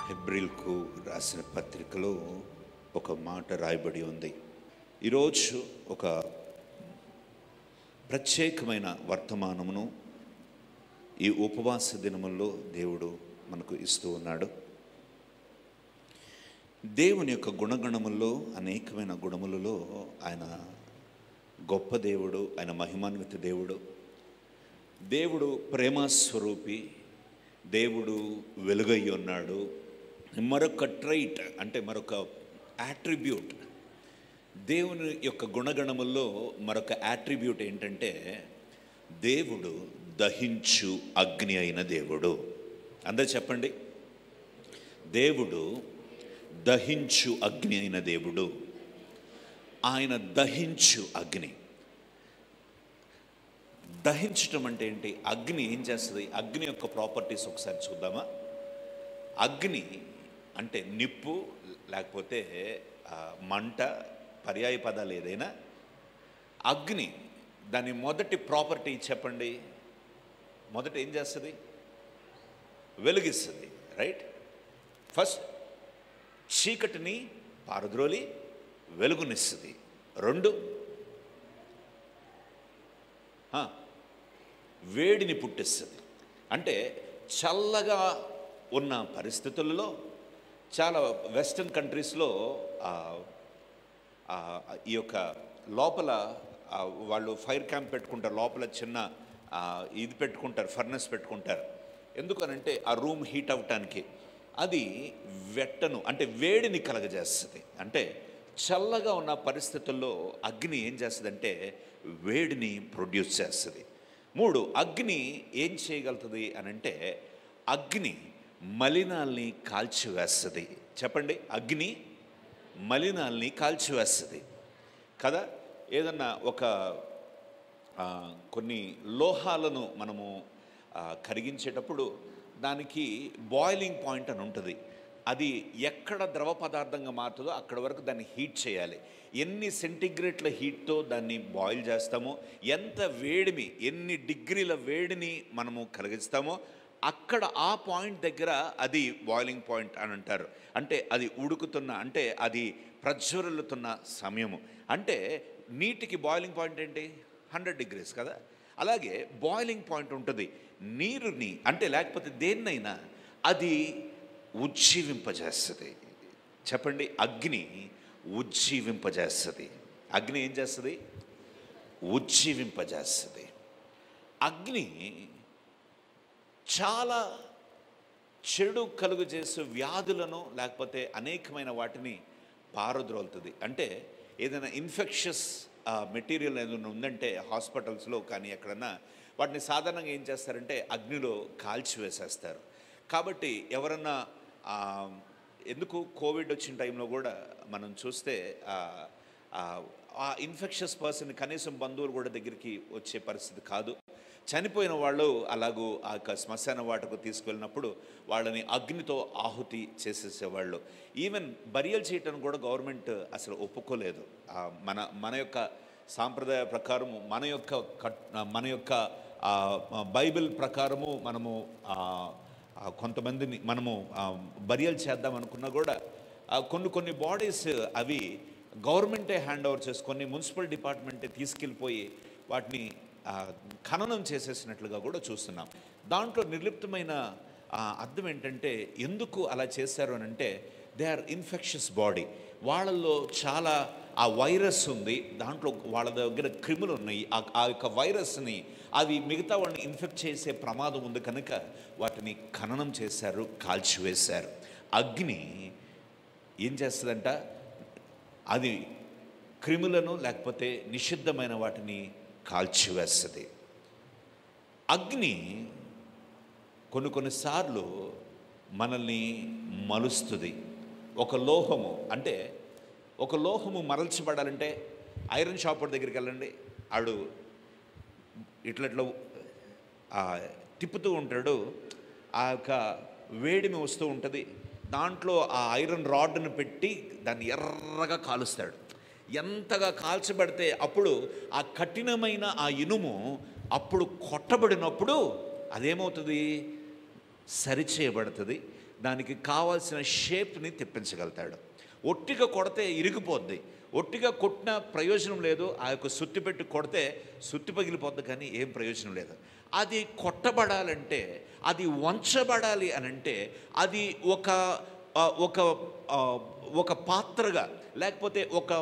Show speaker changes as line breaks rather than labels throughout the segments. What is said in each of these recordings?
హెబ్రీలకు రాసిన పత్రికలో ఒక మాట రాయబడి ఉంది. ఈరోజు ఒక ప్రత్యేకమైన వర్తమానమును ఈ ఉపవాస దినముల్లో దేవుడు మనకు ఇస్తూ ఉన్నాడు. దేవుని యొక్క గుణగణముల్లో అనేకమైన గుణములలో ఆయన గొప్ప దేవుడు, ఆయన మహిమాన్విత దేవుడు. దేవుడు ప్రేమస్వరూపి, దేవుడు వెలుగై ఉన్నాడు. మరొక ట్రైట్ అంటే మరొక యాట్రిబ్యూట్, దేవుని యొక్క గుణగణముల్లో మరొక యాట్రిబ్యూట్ ఏంటంటే దేవుడు దహించు అగ్ని అయిన దేవుడు. అందరూ చెప్పండి, దేవుడు దహించు అగ్ని అయిన దేవుడు. ఆయన దహించు అగ్ని. దహించటం అంటే ఏంటి? అగ్ని ఏం చేస్తుంది? అగ్ని యొక్క ప్రాపర్టీస్ ఒకసారి చూద్దామా? అగ్ని అంటే నిప్పు, లేకపోతే మంట, పర్యాయ పదాలు ఏదైనా. అగ్ని దాని మొదటి ప్రాపర్టీ చెప్పండి. మొదట ఏం చేస్తుంది? వెలుగిస్తుంది, రైట్? ఫస్ట్ చీకటిని పారద్రోలి వెలుగునిస్తుంది. రెండు, వేడిని పుట్టిస్తుంది. అంటే చల్లగా ఉన్న పరిస్థితులలో చాలా వెస్టర్న్ కంట్రీస్లో ఈ యొక్క లోపల వాళ్ళు ఫైర్ క్యాంప్ పెట్టుకుంటారు, లోపల చిన్న ఇది పెట్టుకుంటారు, ఫర్నెస్ పెట్టుకుంటారు. ఎందుకనంటే ఆ రూమ్ హీట్ అవ్వటానికి. అది వెట్టను అంటే వేడిని కలగజేస్తుంది. అంటే చల్లగా ఉన్న పరిస్థితుల్లో అగ్ని ఏం చేస్తుందంటే వేడిని ప్రొడ్యూస్ చేస్తుంది. మూడు, అగ్ని ఏం చేయగలుగుతుంది అని అంటే అగ్ని మలినాల్ని కాల్చివేస్తుంది. చెప్పండి, అగ్ని మలినాల్ని కాల్చివేస్తుంది కదా. ఏదన్నా ఒక కొన్ని లోహాలను మనము కరిగించేటప్పుడు దానికి బాయిలింగ్ పాయింట్ అని ఉంటుంది. అది ఎక్కడ ద్రవ పదార్థంగా మారుతుందో అక్కడ వరకు దాన్ని హీట్ చేయాలి. ఎన్ని సెంటిగ్రేడ్ల హీట్తో దాన్ని బాయిల్ చేస్తామో, ఎంత వేడిమి, ఎన్ని డిగ్రీల వేడిని మనము కలిగిస్తామో అక్కడ ఆ పాయింట్ దగ్గర అది బాయిలింగ్ పాయింట్ అని అంటారు. అంటే అది ఉడుకుతున్న, అంటే అది ప్రజ్వరులుతున్న సమయము. అంటే నీటికి బాయిలింగ్ పాయింట్ ఏంటి? 100 degrees కదా. అలాగే బాయిలింగ్ పాయింట్ ఉంటుంది నీరుని, అంటే లేకపోతే దేన్నైనా అది ఉజ్జీవింపజేస్తుంది. చెప్పండి, అగ్ని ఉజ్జీవింపజేస్తుంది. అగ్ని ఏం చేస్తుంది? ఉజ్జీవింపజేస్తుంది. అగ్ని చాలా చెడు కలుగు చేసే వ్యాధులను, లేకపోతే అనేకమైన వాటిని పారద్రోలుతుంది. అంటే ఏదైనా ఇన్ఫెక్షస్ మెటీరియల్ ఏదైనా ఉందంటే హాస్పిటల్స్లో కానీ ఎక్కడన్నా వాటిని సాధారణంగా ఏం చేస్తారంటే అగ్నిలో కాల్చివేసేస్తారు. కాబట్టి ఎవరన్నా ఎందుకు కోవిడ్ వచ్చిన టైంలో కూడా మనం చూస్తే ఆ ఇన్ఫెక్షస్ పర్సన్ కనీసం బంధువులు కూడా దగ్గరికి వచ్చే పరిస్థితి కాదు. చనిపోయిన వాళ్ళు అలాగూ ఆ యొక్క శ్మశాన వాటకు తీసుకెళ్ళినప్పుడు వాళ్ళని అగ్నితో ఆహుతి చేసేసేవాళ్ళు. ఈవెన్ బరియల్ చేయటం కూడా గవర్నమెంట్ అసలు ఒప్పుకోలేదు. మన యొక్క సాంప్రదాయ ప్రకారము, మన యొక్క బైబిల్ ప్రకారము మనము కొంతమందిని మనము బరియల్ చేద్దాం అనుకున్నా కూడా కొన్ని బాడీస్ అవి గవర్నమెంటే హ్యాండ్ ఓవర్ చేసుకొని మున్సిపల్ డిపార్ట్మెంటే తీసుకెళ్ళిపోయి వాటిని ఖననం చేసేసినట్లుగా కూడా చూస్తున్నాం. దాంట్లో నిర్లిప్తమైన అర్థం ఏంటంటే ఎందుకు అలా చేశారు అని అంటే దే ఆర్ ఇన్ఫెక్షస్ బాడీ. వాళ్ళల్లో చాలా ఆ వైరస్ ఉంది, దాంట్లో వాళ్ళ దగ్గర క్రిములు ఉన్నాయి. ఆ యొక్క వైరస్ని అవి మిగతా వాళ్ళని ఇన్ఫెక్ట్ చేసే ప్రమాదం ఉంది కనుక వాటిని ఖననం చేశారు, కాల్చివేశారు. అగ్ని ఏం చేస్తుందంట? అది క్రిములను లేకపోతే నిషిద్ధమైన వాటిని కాల్చివేస్తుంది. అగ్ని కొన్నిసార్లు మనల్ని మలుస్తుంది. ఒక లోహము అంటే ఒక లోహము మరల్చబడాలంటే ఐరన్ షాప్ దగ్గరికి వెళ్ళండి, ఆడు ఇట్లా తిప్పుతూ ఉంటాడు, ఆ యొక్క వేడిని వస్తూ ఉంటుంది. దాంట్లో ఆ ఐరన్ రాడ్ను పెట్టి దాన్ని ఎర్రగా కాలుస్తాడు. ఎంతగా కాల్చబడితే అప్పుడు ఆ కఠినమైన ఆ ఇనుము అప్పుడు కొట్టబడినప్పుడు అదేమవుతుంది? సరిచేయబడుతుంది. దానికి కావాల్సిన షేప్ని తెప్పించగలుగుతాడు. ఒట్టిగా కొడితే ఇరిగిపోద్ది, ఒట్టిగా కొట్టిన ప్రయోజనం లేదు. ఆ యొక్క సుత్తి పెట్టి కొడితే సుత్తి పగిలిపోద్ది, కానీ ఏం ప్రయోజనం లేదు. అది కొట్టబడాలంటే, అది వంచబడాలి అని అంటే, అది ఒక ఒక ఒక పాత్రగా లేకపోతే ఒక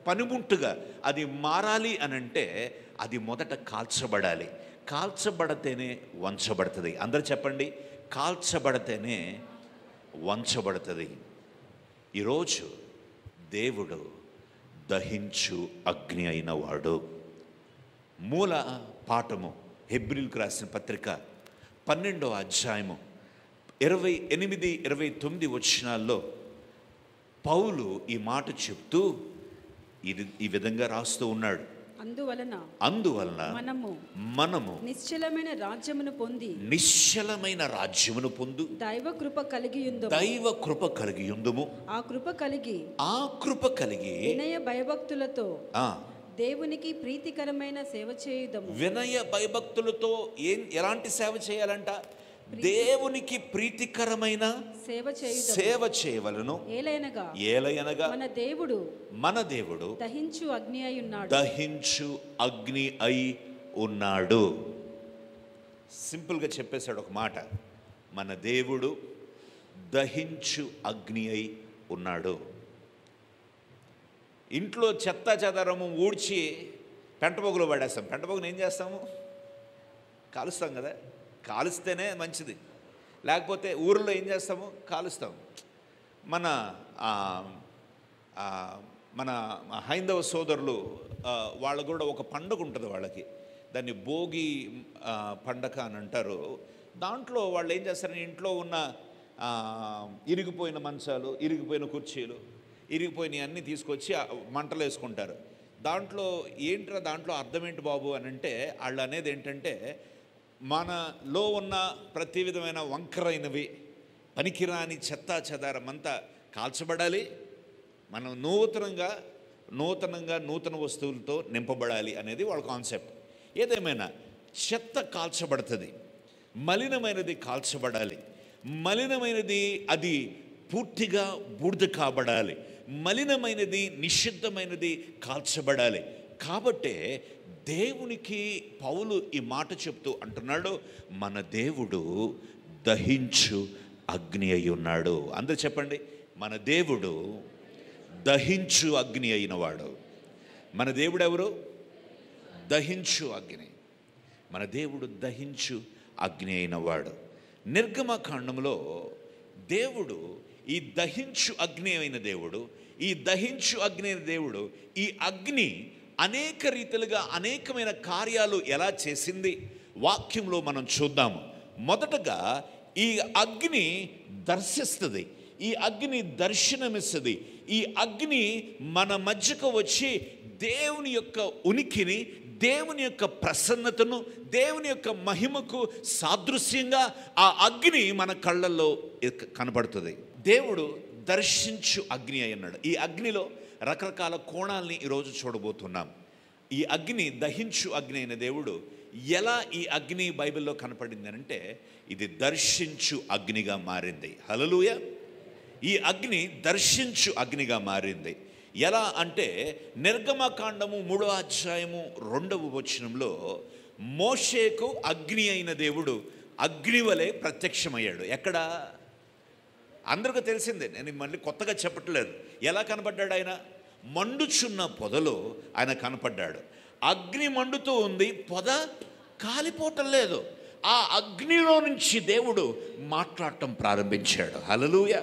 పనిముట్టుగా అది మారాలి అని అంటే అది మొదట కాల్చబడాలి. కాల్చబడితేనే వంచబడుతుంది. అందరూ చెప్పండి, కాల్చబడితేనే వంచబడుతుంది. ఈరోజు దేవుడు దహించు అగ్ని అయిన వాడు. మూల పాఠము హెబ్రీయులకు రాసిన పత్రిక 12వ అధ్యాయము 28, 29 వచనాల్లో పౌలు ఈ మాట చెప్తూ ఈ విధంగా రాస్తూ ఉన్నాడు. అందువలన మనము
నిశ్చలమైన
రాజ్యమును పొందు
దైవ కృప కలిగి యుందుము. ఆ కృప కలిగి వినయ భయభక్తులతో దేవునికి ప్రీతికరమైన సేవ చేయుదము.
వినయ భయభక్తులతో ఎలాంటి సేవ చేయాలంట? దేవునికి ప్రీతికరమైన సేవ చేయవలను. ఏలయనగా మన దేవుడు
దహించు
అగ్ని అయి ఉన్నాడు. సింపుల్గా చెప్పేశాడు ఒక మాట, మన దేవుడు దహించు అగ్ని అయి ఉన్నాడు. ఇంట్లో చెత్త చెదరము ఊడ్చి పెంటపోగులో పడేస్తాం. పెంటపోగును ఏం చేస్తాము? కాలుస్తాం కదా. కాలుస్తేనే మంచిది. లేకపోతే ఊరిలో ఏం చేస్తాము? కాలుస్తాం. మన మన హైందవ సోదరులు వాళ్ళకు కూడా ఒక పండుగ ఉంటుంది వాళ్ళకి, దాన్ని భోగి పండగ అని అంటారు. దాంట్లో వాళ్ళు ఏం చేస్తారంటే ఇంట్లో ఉన్న ఇరిగిపోయిన మంచాలు, ఇరిగిపోయిన కుర్చీలు, ఇరిగిపోయినవి అన్నీ తీసుకొచ్చి మంటలు వేసుకుంటారు. దాంట్లో దాంట్లో అర్థం ఏంటి బాబు అని అంటే, వాళ్ళు అనేది ఏంటంటే మనలో ఉన్న ప్రతి విధమైన వంకరైనవి పనికిరాని చెత్త చెదారమంతా కాల్చబడాలి, మనం నూతన వస్తువులతో నింపబడాలి అనేది వాళ్ళ కాన్సెప్ట్. ఏదేమైనా చెత్త కాల్చబడుతుంది, మలినమైనది కాల్చబడాలి. మలినమైనది అది పూర్తిగా బూడిద కాబడాలి, మలినమైనది నిషిద్ధమైనది కాల్చబడాలి. కాబట్టే దేవునికి పౌలు ఈ మాట చెప్తూ అంటున్నాడు, మన దేవుడు దహించు అగ్ని అయి ఉన్నాడు. అందరూ చెప్పండి, మన దేవుడు దహించు అగ్ని అయినవాడు. మన దేవుడు ఎవరు? దహించు అగ్ని. మన దేవుడు దహించు అగ్ని అయినవాడు. నిర్గమకాండంలో దేవుడు ఈ దహించు అగ్ని అయిన దేవుడు, ఈ దహించు అగ్ని అయిన దేవుడు, ఈ అగ్ని అనేక రీతిలుగా అనేకమైన కార్యాలు ఎలా చేసింది వాక్యంలో మనం చూద్దాము. మొదటగా ఈ అగ్ని దర్శిస్తుంది, ఈ అగ్ని దర్శనమిస్తుంది. ఈ అగ్ని మన మధ్యకు వచ్చి దేవుని యొక్క ఉనికిని, దేవుని యొక్క ప్రసన్నతను, దేవుని యొక్క మహిమకు సాదృశ్యంగా ఆ అగ్ని మన కళ్ళల్లో కనబడుతుంది. దేవుడు దర్శించు అగ్ని అన్నాడు. ఈ అగ్నిలో రకరకాల కోణాలని ఈరోజు చూడబోతున్నాం. ఈ అగ్ని దహించు అగ్ని అయిన దేవుడు ఎలా ఈ అగ్ని బైబిల్లో కనపడింది అంటే, ఇది దర్శించు అగ్నిగా మారింది. హల్లెలూయా. ఈ అగ్ని దర్శించు అగ్నిగా మారింది. ఎలా అంటే నిర్గమకాండము 3వ అధ్యాయము 2వ వచనంలో మోషేకు అగ్ని అయిన దేవుడు అగ్ని వలె ప్రత్యక్షమయ్యాడు. ఎక్కడ? అందరికీ తెలిసిందే, నేను మళ్ళీ కొత్తగా చెప్పట్లేదు. ఎలా కనపడ్డాడు ఆయన? మండుచున్న పొదలో ఆయన కనపడ్డాడు. అగ్ని మండుతూ ఉంది, పొద కాలిపోవటం లేదు. ఆ అగ్నిలో నుంచి దేవుడు మాట్లాడటం ప్రారంభించాడు. హల్లెలూయా,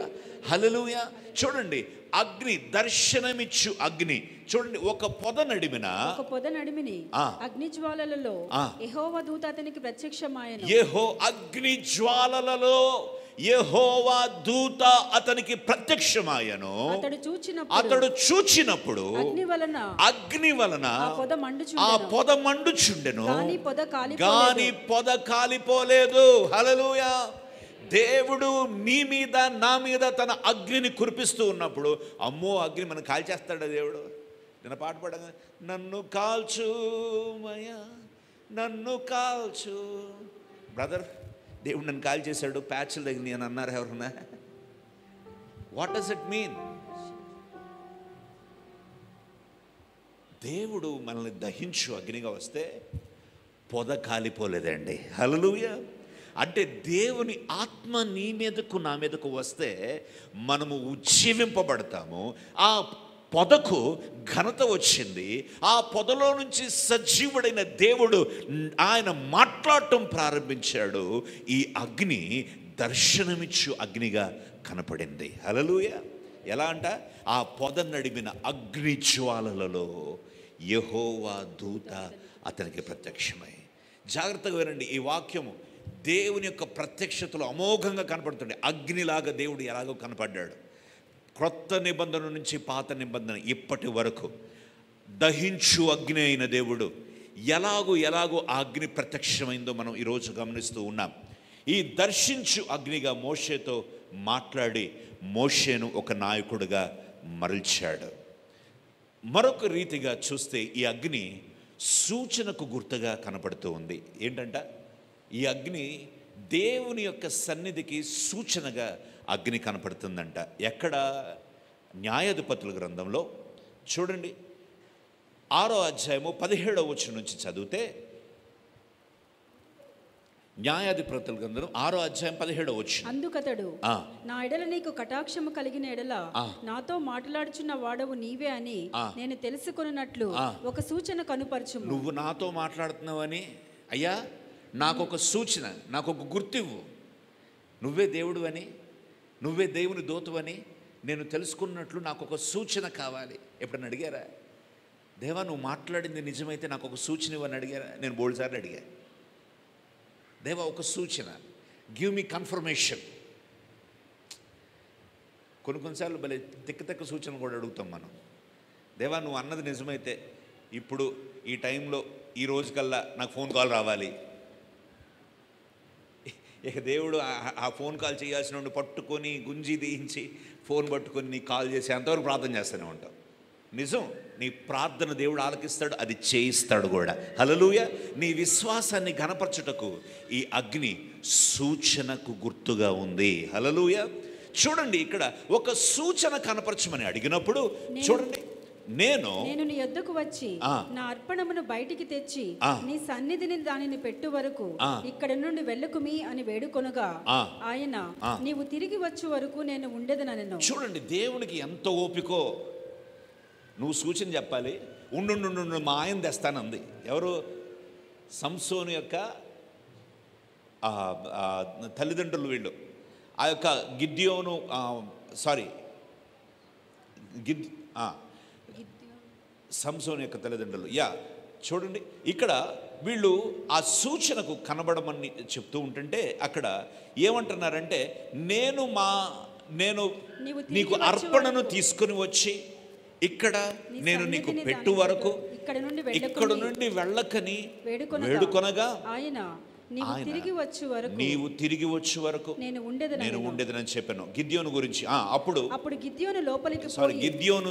హల్లెలూయా. చూడండి, అగ్ని దర్శనమిచ్చు అగ్ని. చూడండి, ఒక పొద నడిమిని
అగ్ని జ్వాలలలో యెహోవా దూత అతనికి ప్రత్యక్షమాయెను.
అగ్ని జ్వాలలలో యెహోవా దూత అతనికి ప్రత్యక్షమాయెను. అతడు చూచినప్పుడు అగ్ని వలన ఆ పొద మండుచుండెను, గాని పొద కాలిపోలేదు. హల్లెలూయా. దేవుడు నీ మీద నా మీద తన అగ్నిని కురిపిస్తూ ఉన్నప్పుడు, అమ్మో అగ్ని మనం కాల్చేస్తాడా దేవుడు? నేను పాట పాడగా, నన్ను కాల్చుమయ్యా, నన్ను కాల్చు. బ్రదర్, దేవుడు నన్ను కాల్ చేశాడు, ప్యాచ్లు తగిలి అని అన్నారు ఎవరన్నా? What does it mean? దేవుడు మనల్ని దహించు అగ్నిగా వస్తే పొద కాలిపోలేదండి. హల్లెలూయా. అంటే దేవుని ఆత్మ నీ మీదకు నా మీదకు వస్తే మనము ఉజ్జీవింపబడతాము. ఆ పొదకు ఘనత వచ్చింది. ఆ పొదలో నుంచి సజీవుడైన దేవుడు ఆయన మాట్లాడటం ప్రారంభించాడు. ఈ అగ్ని దర్శనమిచ్చు అగ్నిగా కనపడింది. హల్లెలూయా. ఎలా అంట? ఆ పొద నడిమిన అగ్ని జ్వాలలలో యెహోవా దూత అతనికి ప్రత్యక్షమై. జాగ్రత్తగా వినండి ఈ వాక్యము. దేవుని యొక్క ప్రత్యక్షతలో అమోఘంగా కనపడుతుంది. అగ్నిలాగా దేవుడు ఎలాగో కనపడ్డాడు. క్రొత్త నిబంధన నుంచి పాత నిబంధన ఇప్పటి వరకు దహించు అగ్ని అయిన దేవుడు ఎలాగో ఆ అగ్ని ప్రత్యక్షమైందో మనం ఈరోజు గమనిస్తూ ఉన్నాం. ఈ దర్శించు అగ్నిగా మోషేతో మాట్లాడి మోషేను ఒక నాయకుడిగా మరల్చాడు. మరొక రీతిగా చూస్తే ఈ అగ్ని సూచనకు గుర్తుగా కనపడుతూ ఉంది. ఏంటంట? ఈ అగ్ని దేవుని యొక్క సన్నిధికి సూచనగా అగ్ని కనపడుతుందంట. ఎక్కడ? న్యాయాధిపతుల గ్రంథంలో చూడండి, 6వ అధ్యాయము 17వ వచనం నుంచి చదివితే, న్యాయాధిపతుల గ్రంథం 6వ అధ్యాయం 17వ వచనం.
అందుకతడు, నా ఎడల నీకు కటాక్షము కలిగిన ఎడల నాతో మాట్లాడుచున్న వాడవు నీవే అని నేను తెలుసుకొనున్నట్లు ఒక సూచన కనుపరచుము.
నువ్వు నాతో మాట్లాడుతున్నావని, అయ్యా నాకు ఒక సూచన, నాకు ఒక గుర్తివ్వు. నువ్వే దేవుడు అని, నువ్వే దేవుని దూతవని నేను తెలుసుకున్నట్లు నాకు ఒక సూచన కావాలి. ఎప్పుడన్నా అడిగారా? దేవా నువ్వు మాట్లాడింది నిజమైతే నాకు ఒక సూచన ఇవ్వని అడిగారా? నేను బోల్సార్లు అడిగా. దేవా ఒక సూచన, గివ్ మీ కన్ఫర్మేషన్. కొన్నిసార్లు భలే తిక్క సూచన కూడా అడుగుతాం మనం. దేవా నువ్వు అన్నది నిజమైతే ఇప్పుడు ఈ టైంలో ఈ రోజు కల్లా నాకు ఫోన్ కాల్ రావాలి. ఇక దేవుడు ఆ ఫోన్ కాల్ చేయాల్సిన పట్టుకొని గుంజి తీయించి ఫోన్ పట్టుకొని నీకు కాల్ చేసి అంతవరకు ప్రార్థన చేస్తూనే ఉంటాం. నిజం, నీ ప్రార్థన దేవుడు ఆలకిస్తాడు, అది చేయిస్తాడు కూడా. హల్లెలూయా. నీ విశ్వాసాన్ని ఘనపరచుటకు ఈ అగ్ని సూచనకు గుర్తుగా ఉంది. హల్లెలూయా. చూడండి, ఇక్కడ ఒక సూచన కనపరచమని అడిగినప్పుడు చూడండి, నేను
నీ యొద్దకు వచ్చి నా అర్పణమును బయటికి తెచ్చి నీ సన్నిధిని దానిని పెట్టు వరకు ఇక్కడ నుండి వెళ్ళకుమి అని వేడుకొనగా ఆయన నీవు తిరిగి వచ్చు వరకు నేను ఉండేదనను.
చూడండి, దేవునికి ఎంత ఓపికో. నువ్వు సూచన చెప్పాలి, ఉండు మా ఆయన తెస్తానంది. ఎవరు? సంసోను యొక్క తల్లిదండ్రులు వీళ్ళు. ఆ యొక్క గిద్యోను సంసోను యొక్క తల్లిదండ్రులు. చూడండి, ఇక్కడ వీళ్ళు ఆ సూచనకు కనబడమని చెప్తూ ఉంటుంటే అక్కడ ఏమంటున్నారంటే, నేను నీకు అర్పణను తీసుకుని వచ్చి ఇక్కడ నేను నీకు పెట్టు వరకు ఇక్కడ నుండి వెళ్ళకని వేడుకొనగా ఆయన నీవు తిరిగి వచ్చే వరకు నేను ఉండేదనని చెప్పాను. గిద్యోను గురించి. అప్పుడు
గిద్యోను
గిద్యోను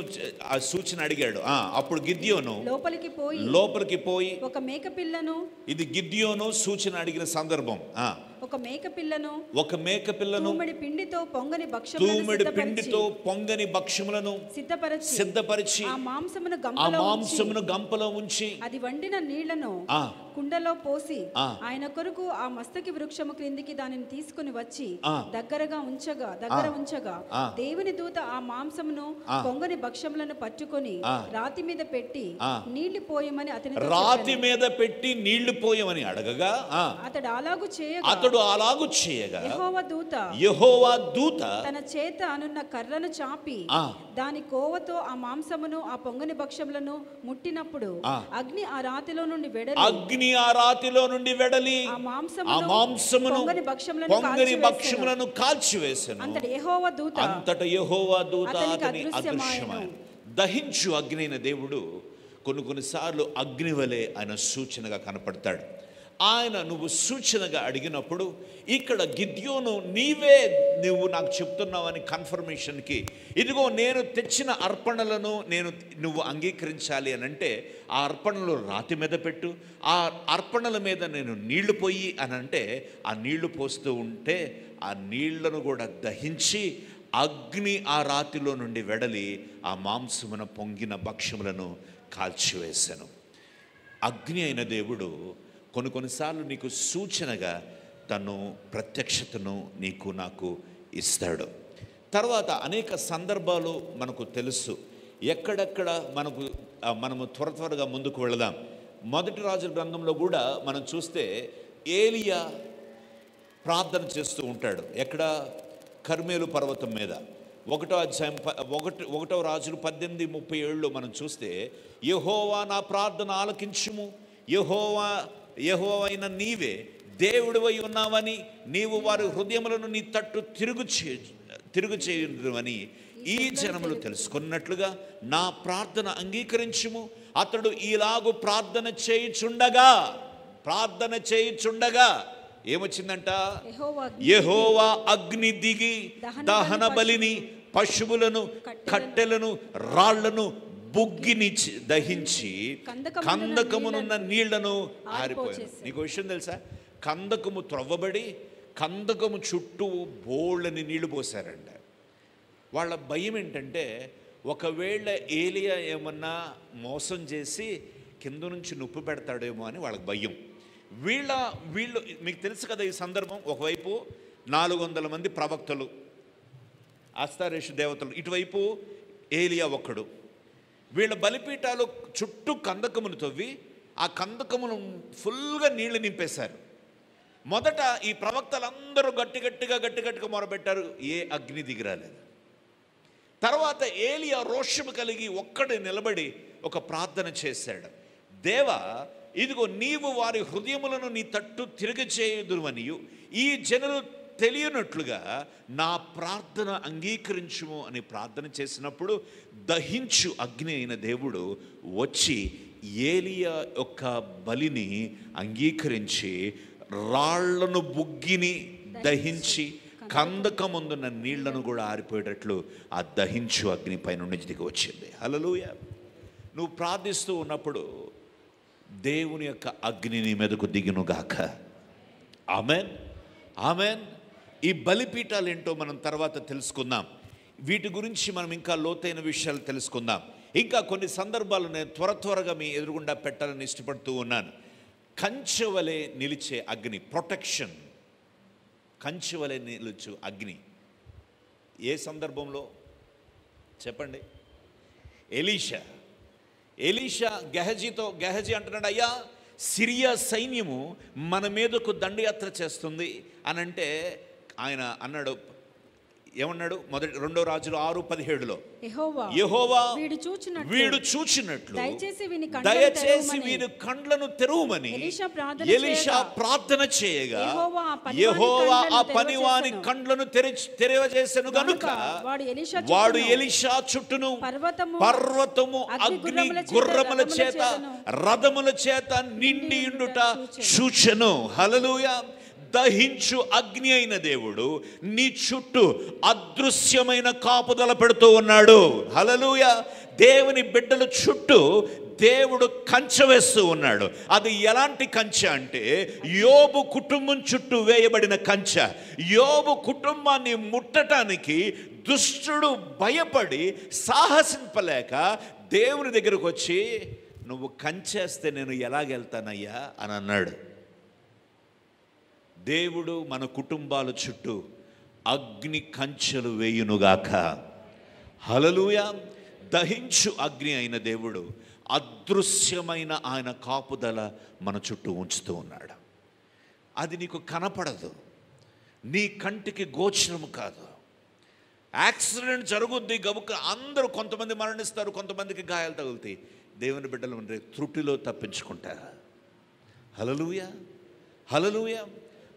ఆ సూచన అడిగాడు. అప్పుడు గిద్యోను లోపలికి పోయి
ఒక మేక పిల్లను,
ఇది గిద్యోను సూచన అడిగిన సందర్భం.
ఒక మేక పిల్లను
తూమెడి పిండితో పొంగని భక్ష్యములను సిద్ధపరిచి ఆ మాంసమును గంపలో ఉంచి
అది వండిన నీళ్లను కుండలో పోసి ఆయన కొరకు ఆ మస్తకి వృక్షము క్రిందికి దానిని తీసుకుని వచ్చి దగ్గర ఉంచగా దేవుని దూత ఆ మాంసమును పొంగని భక్ష్యములను పట్టుకొని రాతి మీద పెట్టి నీళ్లు పోయమని
అడగగా
అతడు అలాగు చేయగా
యెహోవా దూత
తన చేత అనున్న కర్రను చాపి దాని కోవతో ఆ మాంసమును ఆ పొంగని భక్ష్యములను ముట్టినప్పుడు అగ్ని ఆ రాతిలో నుండి వెడలి ఆ మాంసమును పొంగని భక్ష్యములను
కాల్చివేసెను. అంతట యెహోవా దూత అతని అదృశ్యమాయెను. దహించు అగ్ని అయిన దేవుడు కొన్నిసార్లు అగ్నివలే ఆయన సూచనగా కనపడతాడు. ఆయన నువ్వు సూచనగా అడిగినప్పుడు ఇక్కడ గిద్యోను నువ్వు నాకు చెప్తున్నావని కన్ఫర్మేషన్కి, ఇదిగో నేను తెచ్చిన అర్పణలను నువ్వు అంగీకరించాలి అని అంటే ఆ అర్పణలు రాతి మీద పెట్టు, ఆ అర్పణల మీద నేను నీళ్లు పోయి అని అంటే ఆ నీళ్లు పోస్తూ ఉంటే ఆ నీళ్లను కూడా దహించి అగ్ని ఆ రాతిలో నుండి వెడలి ఆ మాంసమున పొంగిన భక్ష్యములను కాల్చివేశాను. అగ్ని అయిన దేవుడు కొన్నిసార్లు నీకు సూచనగా తను ప్రత్యక్షతను నీకు నాకు ఇస్తాడు. తర్వాత అనేక సందర్భాలు మనకు తెలుసు. ఎక్కడెక్కడ మనము త్వరగా ముందుకు వెళదాం. మొదటి రాజుల గ్రంథంలో కూడా మనం చూస్తే ఏలియా ప్రార్థన చేస్తూ ఉంటాడు. ఎక్కడ? కర్మేలు పర్వతం మీద. 1వ అధ్యాయం 1వ రాజులు 18:37 మనం చూస్తే, యెహోవా నా ప్రార్థన ఆలకించుము, యెహోవా అయిన నీవే దేవుడివై ఉన్నావని, నీవు వారి హృదయములను నీ తట్టు తిరుగు చేయుదువని ఈ జనములు తెలుసుకున్నట్లుగా నా ప్రార్థన అంగీకరించుము. అతడు ఈలాగు ప్రార్థన చేయుచుండగా ఏమొచ్చిందంట? యెహోవా అగ్ని దిగి దహన బలిని, పశువులను, కట్టెలను, రాళ్లను, బుగ్గిని దహించి కందకమునున్న నీళ్లను ఆరిపోయాను. నీకు విషయం తెలుసా? కందకము త్రవ్వబడి కందకము చుట్టూ బోళ్ళని నీళ్లు పోసారంట. వాళ్ళ భయం ఏంటంటే, ఒకవేళ ఏలియా ఏమన్నా మోసం చేసి కింద నుంచి నొప్పి పెడతాడేమో అని వాళ్ళకి భయం. వీళ్ళు మీకు తెలుసు కదా ఈ సందర్భం. ఒకవైపు 400 మంది ప్రవక్తలు, అస్తారేషు దేవతలు, ఇటువైపు ఏలియా ఒక్కడు. వీళ్ళ బలిపీఠాలు చుట్టూ కందకమును తవ్వి ఆ కందకమును ఫుల్గా నీళ్లు నింపేశారు. మొదట ఈ ప్రవక్తలందరూ గట్టిగట్టిగా మొరబెట్టారు. ఏ అగ్ని దిగిరాలేదు. తర్వాత ఏలియా రోషము కలిగి ఒక్కడే నిలబడి ఒక ప్రార్థన చేశాడు. దేవా, ఇదిగో నీవు వారి హృదయములను నీ తట్టు తిరగచేయుదువనియు ఈ జనులు తెలియనట్లుగా నా ప్రార్థన అంగీకరించుము అని ప్రార్థన చేసినప్పుడు దహించు అగ్ని అయిన దేవుడు వచ్చి ఏలియా యొక్క బలిని అంగీకరించి రాళ్లను, బుగ్గిని దహించి కందకముందున్న నీళ్లను కూడా ఆరిపోయేటట్లు ఆ దహించు అగ్ని పైన నుంచి దిగి వచ్చింది. హల్లెలూయా. నువ్వు ప్రార్థిస్తూ ఉన్నప్పుడు దేవుని యొక్క అగ్ని నీ మీదకు దిగునుగాక. Amen, amen. ఈ బలిపీఠాలు ఏంటో మనం తర్వాత తెలుసుకుందాం. వీటి గురించి మనం ఇంకా లోతైన విషయాలు తెలుసుకుందాం. ఇంకా కొన్ని సందర్భాలు నేను త్వరగా మీ ఎదురుగుండా పెట్టాలని ఇష్టపడుతూ ఉన్నాను. కంచెవలే నిలిచే అగ్ని, ప్రొటెక్షన్. కంచెవలే నిలుచు అగ్ని ఏ సందర్భంలో చెప్పండి? ఎలీషా గెహజీ అంటున్నాడు, అయ్యా సిరియా సైన్యము మన మీదకు దండయాత్ర చేస్తుంది అని అంటే ఆయన అన్నాడు, ఏమన్నాడు? 2వ రాజులు 6:17లో, యెహోవా వీడు చూచినట్లు దయచేసి వీరి కండ్లను తెరువమని ఎలీషా ప్రార్థన చేయగా యెహోవా ఆ పనివాని కండ్లను తెరవజేసెను గనుక వాడు ఎలీషా చుట్టూను పర్వతము అగ్ని గుర్రముల చేత రథముల చేత నిండి ఉండుట చూచెను. హల్లెలూయా. దహించు అగ్ని అయిన దేవుడు నీ చుట్టూ అదృశ్యమైన కాపుదల పెడుతూ ఉన్నాడు. హల్లెలూయా. దేవుని బిడ్డల చుట్టూ దేవుడు కంచె వేస్తూ ఉన్నాడు. అది ఎలాంటి కంచె అంటే యోబు కుటుంబం చుట్టూ వేయబడిన కంచె. యోబు కుటుంబాన్ని ముట్టడానికి దుష్టుడు భయపడి సాహసింపలేక దేవుని దగ్గరకు వచ్చి, నువ్వు కంచేస్తే నేను ఎలాగెళ్తానయ్యా అని అన్నాడు. దేవుడు మన కుటుంబాల చుట్టూ అగ్ని కంచెలు వేయునుగాక. హల్లెలూయా. దహించు అగ్ని అయిన దేవుడు అదృశ్యమైన ఆయన కాపుదల మన చుట్టూ ఉంచుతూ ఉన్నాడు. అది నీకు కనపడదు, నీ కంటికి గోచరము కాదు. యాక్సిడెంట్ జరుగుద్ది, గబుక అందరూ, కొంతమంది మరణిస్తారు, కొంతమందికి గాయాలు తగులుతాయి. దేవుని బిడ్డలు ఉండే త్రుటిలో తప్పించుకుంటారు. హల్లెలూయా, హల్లెలూయా.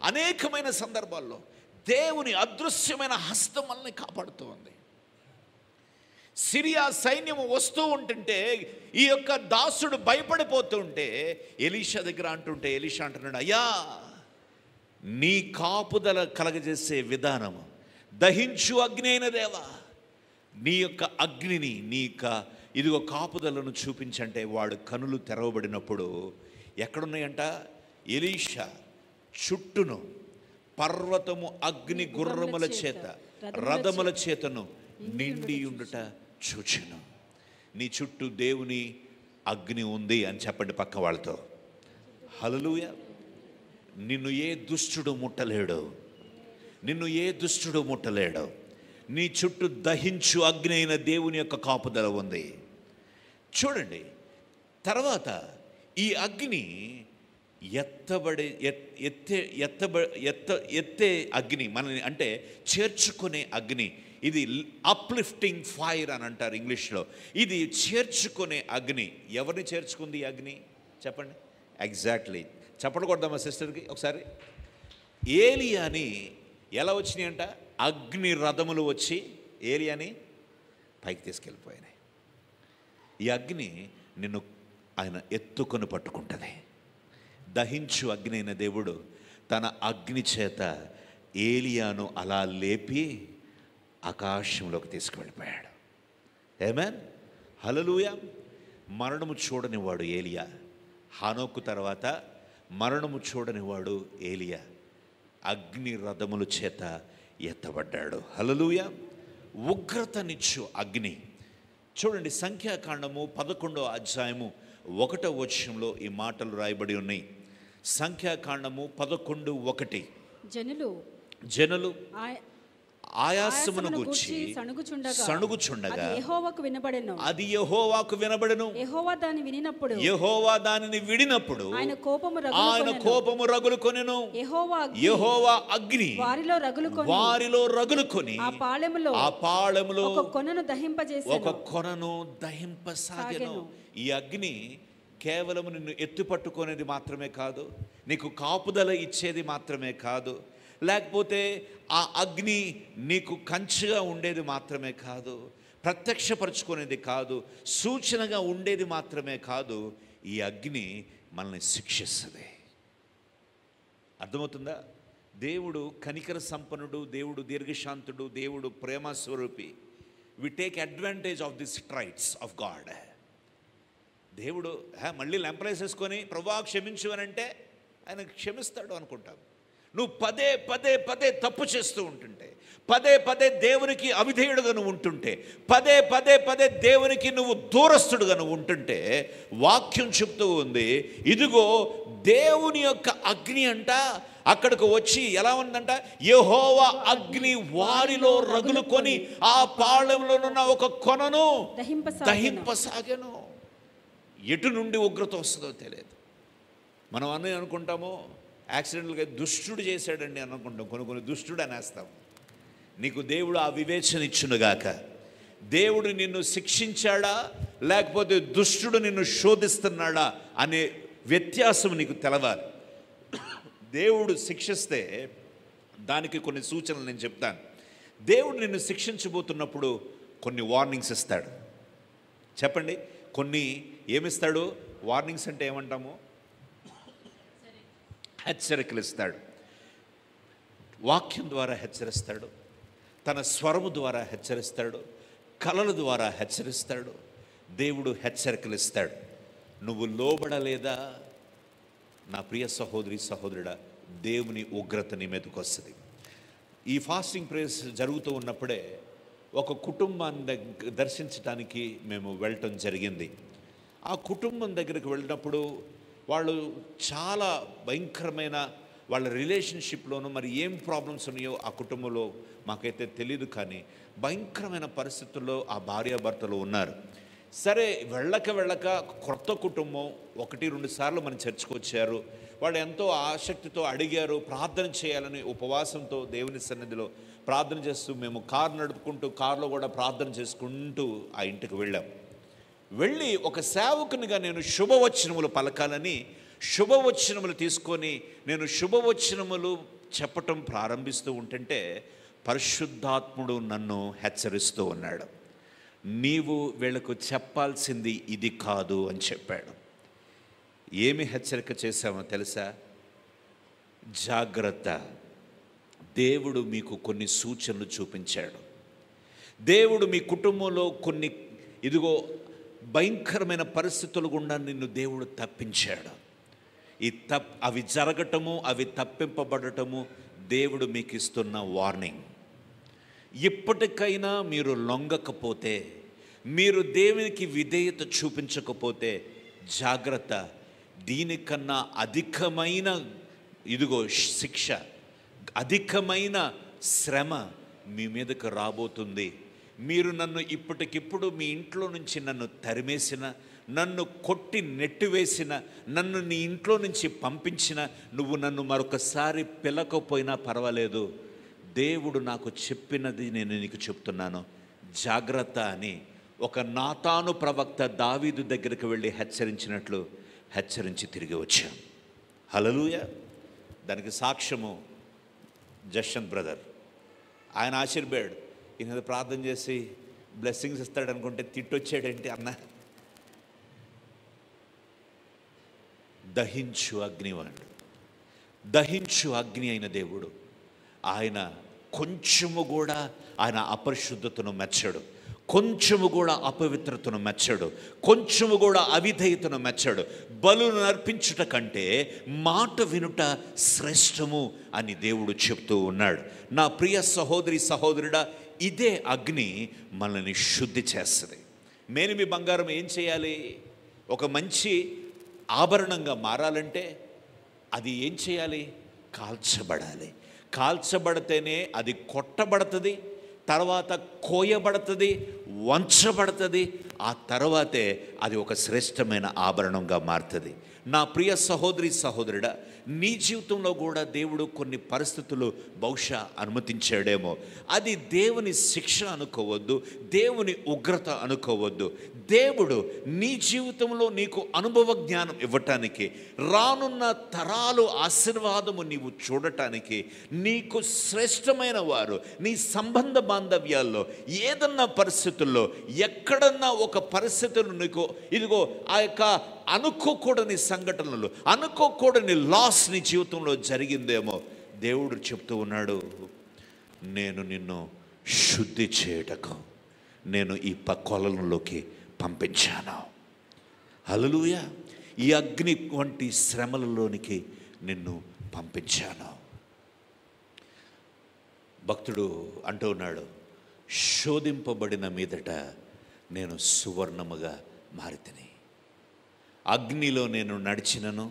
అనేకమైన సందర్భాల్లో దేవుని అదృశ్యమైన హస్తం మనల్ని కాపాడుతూ ఉంది. సిరియా సైన్యం వస్తూ ఉంటుంటే ఈ యొక్క దాసుడు భయపడిపోతూ ఉంటే ఎలీషా దగ్గర అంటుంటే ఎలీషా అంటున్నాడు, అయ్యా నీ కాపుదల కలగజేసే విధానము దహించు అగ్ని అయిన దేవా, నీ యొక్క అగ్నిని, నీ యొక్క ఇదిగో కాపుదలను చూపించంటే వాడు కనులు తెరవబడినప్పుడు ఎక్కడున్నాయంట? ఎలీషా చుట్టూను పర్వతము అగ్ని గుర్రముల చేత రథముల చేతను నిండియుండుట చూచెను. నీ చుట్టూ దేవుని అగ్ని ఉంది అని చెప్పండి పక్క వాళ్ళతో. హల్లెలూయా. నిన్ను ఏ దుష్టుడు ముట్టలేడు, నిన్ను ఏ దుష్టుడు ముట్టలేడు. నీ చుట్టూ దహించు అగ్ని అయిన దేవుని యొక్క కాపుదల ఉంది. చూడండి, తర్వాత ఈ అగ్ని ఎత్తే అగ్ని, మనని అంటే చేర్చుకునే అగ్ని. ఇది అప్లిఫ్టింగ్ ఫైర్ అని అంటారు ఇంగ్లీష్లో. ఇది చేర్చుకునే అగ్ని. ఎవరిని చేర్చుకుంది ఈ అగ్ని చెప్పండి? ఎగ్జాక్ట్లీ. చెప్పండి కొడదామా సిస్టర్కి ఒకసారి. ఏలియాని ఎలా వచ్చినాయి అంట? అగ్ని రథములు వచ్చి ఏలియాని పైకి తీసుకెళ్ళిపోయినాయి. ఈ అగ్ని నిన్ను ఆయన ఎత్తుకొని పట్టుకుంటుంది. దహించు అగ్ని అయిన దేవుడు తన అగ్ని చేత ఏలియాను అలా లేపి ఆకాశంలోకి తీసుకువెళ్ళిపోయాడు. ఆమేన్, హల్లెలూయా. మరణము చూడనివాడు ఏలియా. హానోకు తర్వాత మరణము చూడనివాడు ఏలియా. అగ్ని రథముల చేత ఎత్తబడ్డాడు. హల్లెలూయా. ఉగ్రతనిచ్చు అగ్ని. చూడండి, సంఖ్యాకాండము 11వ అధ్యాయము 1వ వచనంలో ఈ మాటలు రాయబడి ఉన్నాయి. సంఖ్యాకాండము 11:1. జనులు ఆయాసమును గూర్చి సణుగుచుండగా అది యెహోవాకు వినబడెను. యెహోవా దానిని విడినప్పుడు ఆయన కోపము రగులుకొనెను. యెహోవా అగ్ని వారిలో రగులుకొని ఆ పాళెములో ఒక కొనను దహింపసాగెను. ఈ అగ్ని కేవలం నిన్ను ఎత్తుపట్టుకునేది మాత్రమే కాదు, నీకు కాపుదల ఇచ్చేది మాత్రమే కాదు, లేకపోతే ఆ అగ్ని నీకు కంచెగా ఉండేది మాత్రమే కాదు, ప్రత్యక్షపరచుకునేది కాదు, సూచనగా ఉండేది మాత్రమే కాదు. ఈ అగ్ని మనల్ని శిక్షిస్తుంది. అర్థమవుతుందా? దేవుడు కనికర సంపన్నుడు, దేవుడు దీర్ఘశాంతుడు, దేవుడు ప్రేమ స్వరూపి. We take advantage of this traits of God. దేవుడు మళ్ళీ లెంపలేసేసుకొని ప్రభువా క్షమించు అని అంటే ఆయన క్షమిస్తాడు అనుకుంటాం. నువ్వు పదే పదే పదే తప్పు చేస్తూ ఉంటుంటే, పదే పదే దేవునికి అవిధేయుడుగా నువ్వు ఉంటుంటే, పదే పదే పదే దేవునికి నువ్వు దూరస్తుడుగా నువ్వు ఉంటుంటే, వాక్యం చెప్తూ ఉంది, ఇదిగో దేవుని యొక్క అగ్ని అంట అక్కడికి వచ్చి ఎలా ఉందంట, యెహోవా అగ్ని వారిలో రగులుకొని ఆ పాళెంలోనున్న ఒక కొనను దహింపసాగెను. ఎటు నుండి ఉగ్రత వస్తుందో తెలియదు. మనం అన్నీ అనుకుంటాము యాక్సిడెంట్గా దుష్టుడు చేశాడండి అనుకుంటాం, కొన్ని దుష్టుడు అనేస్తాం. నీకు దేవుడు ఆ వివేచన ఇచ్చునుగాక. దేవుడు నిన్ను శిక్షించాడా లేకపోతే దుష్టుడు నిన్ను శోధిస్తున్నాడా అనే వ్యత్యాసం నీకు తెలవాలి. దేవుడు శిక్షిస్తే దానికి కొన్ని సూచనలు నేను చెప్తాను. దేవుడు నిన్ను శిక్షించబోతున్నప్పుడు కొన్ని వార్నింగ్స్ ఇస్తాడు. చెప్పండి, కొన్ని ఏమిస్తాడు? వార్నింగ్స్ అంటే ఏమంటాము? హెచ్చరికలు ఇస్తాడు. వాక్యం ద్వారా హెచ్చరిస్తాడు, తన స్వరము ద్వారా హెచ్చరిస్తాడు, కలల ద్వారా హెచ్చరిస్తాడు. దేవుడు హెచ్చరికలు ఇస్తాడు. నువ్వు లోబడలేదా నా ప్రియ సహోదరి సహోదరుడా, దేవుని ఉగ్రత నీ మీదకు వస్తుంది. ఈ ఫాస్టింగ్ ప్రేయర్స్ జరుగుతూ ఉన్నప్పుడే ఒక కుటుంబాన్ని దర్శించడానికి మేము వెళ్ళటం జరిగింది. ఆ కుటుంబం దగ్గరికి వెళ్ళినప్పుడు వాళ్ళు చాలా భయంకరమైన వాళ్ళ రిలేషన్షిప్లోనూ మరి ఏం ప్రాబ్లమ్స్ ఉన్నాయో ఆ కుటుంబంలో మాకైతే తెలియదు, కానీ భయంకరమైన పరిస్థితుల్లో ఆ భార్యాభర్తలు ఉన్నారు. సరే, వెళ్ళక కొత్త కుటుంబం 1-2 సార్లు మన చర్చకు వచ్చారు. వాళ్ళు ఎంతో ఆసక్తితో అడిగారు, ప్రార్థన చేయాలని ఉపవాసంతో దేవుని సన్నిధిలో ప్రార్థన చేస్తూ మేము కారు నడుపుకుంటూ కారులో కూడా ప్రార్థన చేసుకుంటూ ఆ ఇంటికి వెళ్ళాం. వెళ్ళి ఒక సేవకునిగా నేను శుభవచనములు పలకాలని శుభవచనములు తీసుకొని నేను శుభవచనములు చెప్పటం ప్రారంభిస్తూ ఉంటుంటే పరిశుద్ధాత్ముడు నన్ను హెచ్చరిస్తూ ఉన్నాడు. నీవు వీళ్ళకు చెప్పాల్సింది ఇది కాదు అని చెప్పాడు. ఏమి హెచ్చరిక చేశామో తెలుసా? జాగ్రత్త, దేవుడు మీకు కొన్ని సూచనలు చూపించాడు. దేవుడు మీ కుటుంబంలో కొన్ని ఇదిగో భయంకరమైన పరిస్థితుల గుండా నిన్ను దేవుడు తప్పించాడు. అవి జరగటము, అవి తప్పింపబడటము దేవుడు మీకు ఇస్తున్న వార్నింగ్. ఇప్పటికైనా మీరు లొంగకపోతే, మీరు దేవునికి విధేయత చూపించకపోతే జాగ్రత్త, దీనికన్నా అధికమైన శిక్ష, అధికమైన శ్రమ మీ మీదకు రాబోతుంది. మీరు నన్ను ఇప్పటికిప్పుడు మీ ఇంట్లో నుంచి నన్ను తరిమేసిన, నన్ను కొట్టి నెట్టివేసిన, నన్ను నీ ఇంట్లో నుంచి పంపించిన, నువ్వు నన్ను మరొకసారి పిలకపోయినా పర్వాలేదు, దేవుడు నాకు చెప్పినది నేను నీకు చెప్తున్నాను, జాగ్రత్త అని ఒక నాతాను ప్రవక్త దావీదు దగ్గరికి వెళ్ళి హెచ్చరించినట్లు హెచ్చరించి తిరిగి వచ్చాం. హల్లెలూయా. దానికి సాక్ష్యము జశ్వంత్ బ్రదర్. ఆయన ఆశీర్వాడ్, ఈయన ప్రార్థన చేసి బ్లెస్సింగ్స్ ఇస్తాడు అనుకుంటే తిట్టొచ్చాడేంటి అన్న. దహించు అగ్నివాడు, దహించు అగ్ని అయిన దేవుడు. ఆయన కొంచెము కూడా ఆయన అపరిశుద్ధతను మెచ్చడు, కొంచెము కూడా అపవిత్రతను మెచ్చడు, కొంచెము కూడా అవిధేయతను మెచ్చడు. బలును అర్పించుట కంటే మాట వినుట శ్రేష్టము అని దేవుడు చెప్తూ ఉన్నాడు. నా ప్రియ సహోదరి సహోదరుడా, ఇదే అగ్ని మనల్ని శుద్ధి చేస్తుంది. మేలిమి బంగారం ఏం చేయాలి? ఒక మంచి ఆభరణంగా మారాలంటే అది ఏం చేయాలి? కాల్చబడాలి. కాల్చబడితేనే అది కొట్టబడుతుంది, తర్వాత కోయబడుతుంది, వంచబడుతుంది, ఆ తర్వాతే అది ఒక శ్రేష్టమైన ఆభరణంగా మారుతుంది. నా ప్రియ సహోదరి సహోదరుడా, నీ జీవితంలో కూడా దేవుడు కొన్ని పరిస్థితులు బహుశా అనుమతించాడేమో. అది దేవుని శిక్ష అనుకోవద్దు, దేవుని ఉగ్రత అనుకోవద్దు. దేవుడు నీ జీవితంలో నీకు అనుభవ జ్ఞానం ఇవ్వటానికి, రానున్న తరాలు ఆశీర్వాదము నీవు చూడటానికి, నీకు శ్రేష్టమైన వారు నీ సంబంధ బాంధవ్యాల్లో ఏదన్నా పరిస్థితుల్లో ఎక్కడన్నా ఒక పరిస్థితులు నీకు ఇదిగో ఆ యొక్క అనుకోకూడని సంఘటనలు, అనుకోకూడని లాస్ నీ జీవితంలో జరిగిందేమో, దేవుడు చెప్తూ ఉన్నాడు, నేను నిన్ను శుద్ధి చేయటకు నేను ఈ కొలనులోకి పంపించాను. హల్లెలూయా. ఈ అగ్ని వంటి శ్రమలలోనికి నిన్ను పంపించాను. భక్తుడు అంటూ ఉన్నాడు, శోధింపబడిన మీదట నేను సువర్ణముగా మారితిని. అగ్నిలో నేను నడిచినను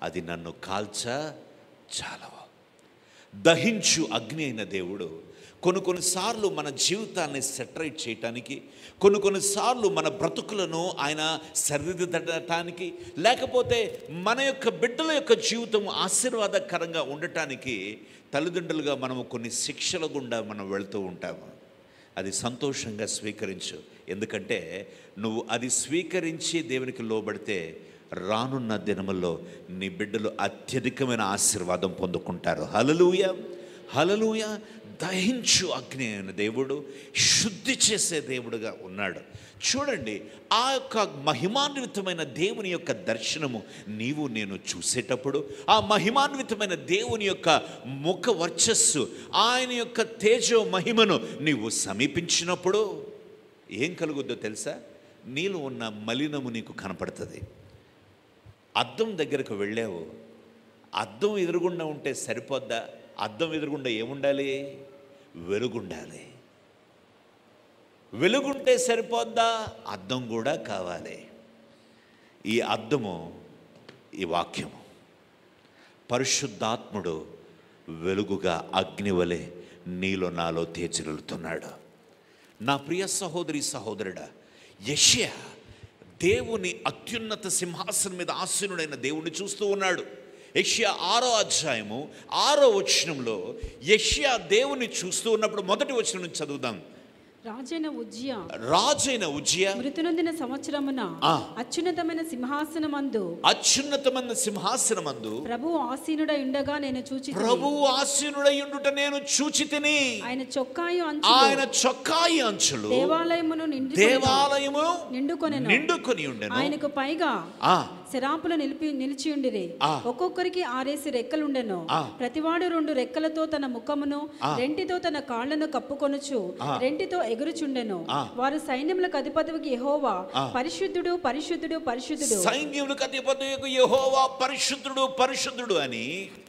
అది నన్ను చాలవు. దహించు అగ్ని అయిన దేవుడు కొన్నిసార్లు మన జీవితాన్ని సెటరేట్ చేయటానికి, కొన్నిసార్లు మన బ్రతుకులను ఆయన సరిదిద్దటానికి, లేకపోతే మన యొక్క బిడ్డల యొక్క జీవితం ఆశీర్వాదకరంగా ఉండటానికి తల్లిదండ్రులుగా మనము కొన్ని శిక్షల గుండా మనం వెళ్తూ ఉంటాము. అది సంతోషంగా స్వీకరించు. ఎందుకంటే నువ్వు అది స్వీకరించి దేవునికి లోబడితే రానున్న దినముల్లో నీ బిడ్డలు అత్యధికమైన ఆశీర్వాదం పొందుకుంటారు. హల్లెలూయా, హల్లెలూయా. దహించు అగ్ని అయిన దేవుడు శుద్ధి చేసే దేవుడుగా ఉన్నాడు. చూడండి, ఆ యొక్క మహిమాన్వితమైన దేవుని యొక్క దర్శనము నీవు నేను చూసేటప్పుడు, ఆ మహిమాన్వితమైన దేవుని యొక్క ముఖ వర్చస్సు, ఆయన యొక్క తేజో మహిమను నీవు సమీపించినప్పుడు ఏం కలుగుద్దో తెలుసా? నీలో ఉన్న మలినము నీకు కనపడుతుంది. అద్దం దగ్గరకు వెళ్ళావు, అద్దం ఎదురుగుండా ఉంటే సరిపోద్దా? అద్దం ఎదురుగుండా ఏముండాలి? వెలుగుండాలి. వెలుగుంటే సరిపోద్దా? అద్దం కూడా కావాలి. ఈ అద్దము ఈ వాక్యము. పరిశుద్ధాత్ముడు వెలుగుగా అగ్నివలే నీలో నాలో తేజరిల్లుతున్నాడు. నా ప్రియ సహోదరి సహోదరుడా, యెషయా దేవుని అత్యున్నత సింహాసనం మీద ఆసీనుడైన దేవుణ్ణి చూస్తూ ఉన్నాడు. యెషయా 6వ అధ్యాయము 6వ వచనంలో యెషయా దేవుని చూస్తూ ఉన్నప్పుడు మొదటి వచనం నుంచి చదువుదాం.
రాజైన ఉజ్జియా
మృతునొందిన
సంవత్సరమున అత్యున్నతమైన సింహాసనమందు ప్రభువు ఆసీనుడై ఉండగా నేను చూచితిని. ఆయన చొక్కాయి అంచులు దేవాలయము నిండుకొని ఉండెను. ఆయనకు పైగా శరాపులు నిలిచి ఉండిరి. ఒక్కొక్కరికి 6 రెక్కలుండెను. ప్రతివాడు 2 రెక్కలతో తన ముఖమును, రెంటితో తన కాళ్లను కప్పుకొనుచు, రెంటితో ఎగురుచుండెను. వారు సైన్యములకు అధిపతికి యెహోవా పరిశుద్ధుడు పరిశుద్ధుడు పరిశుద్ధుడు,
సైన్యములకు అధిపతికి యెహోవా పరిశుద్ధుడు పరిశుద్ధుడు అని,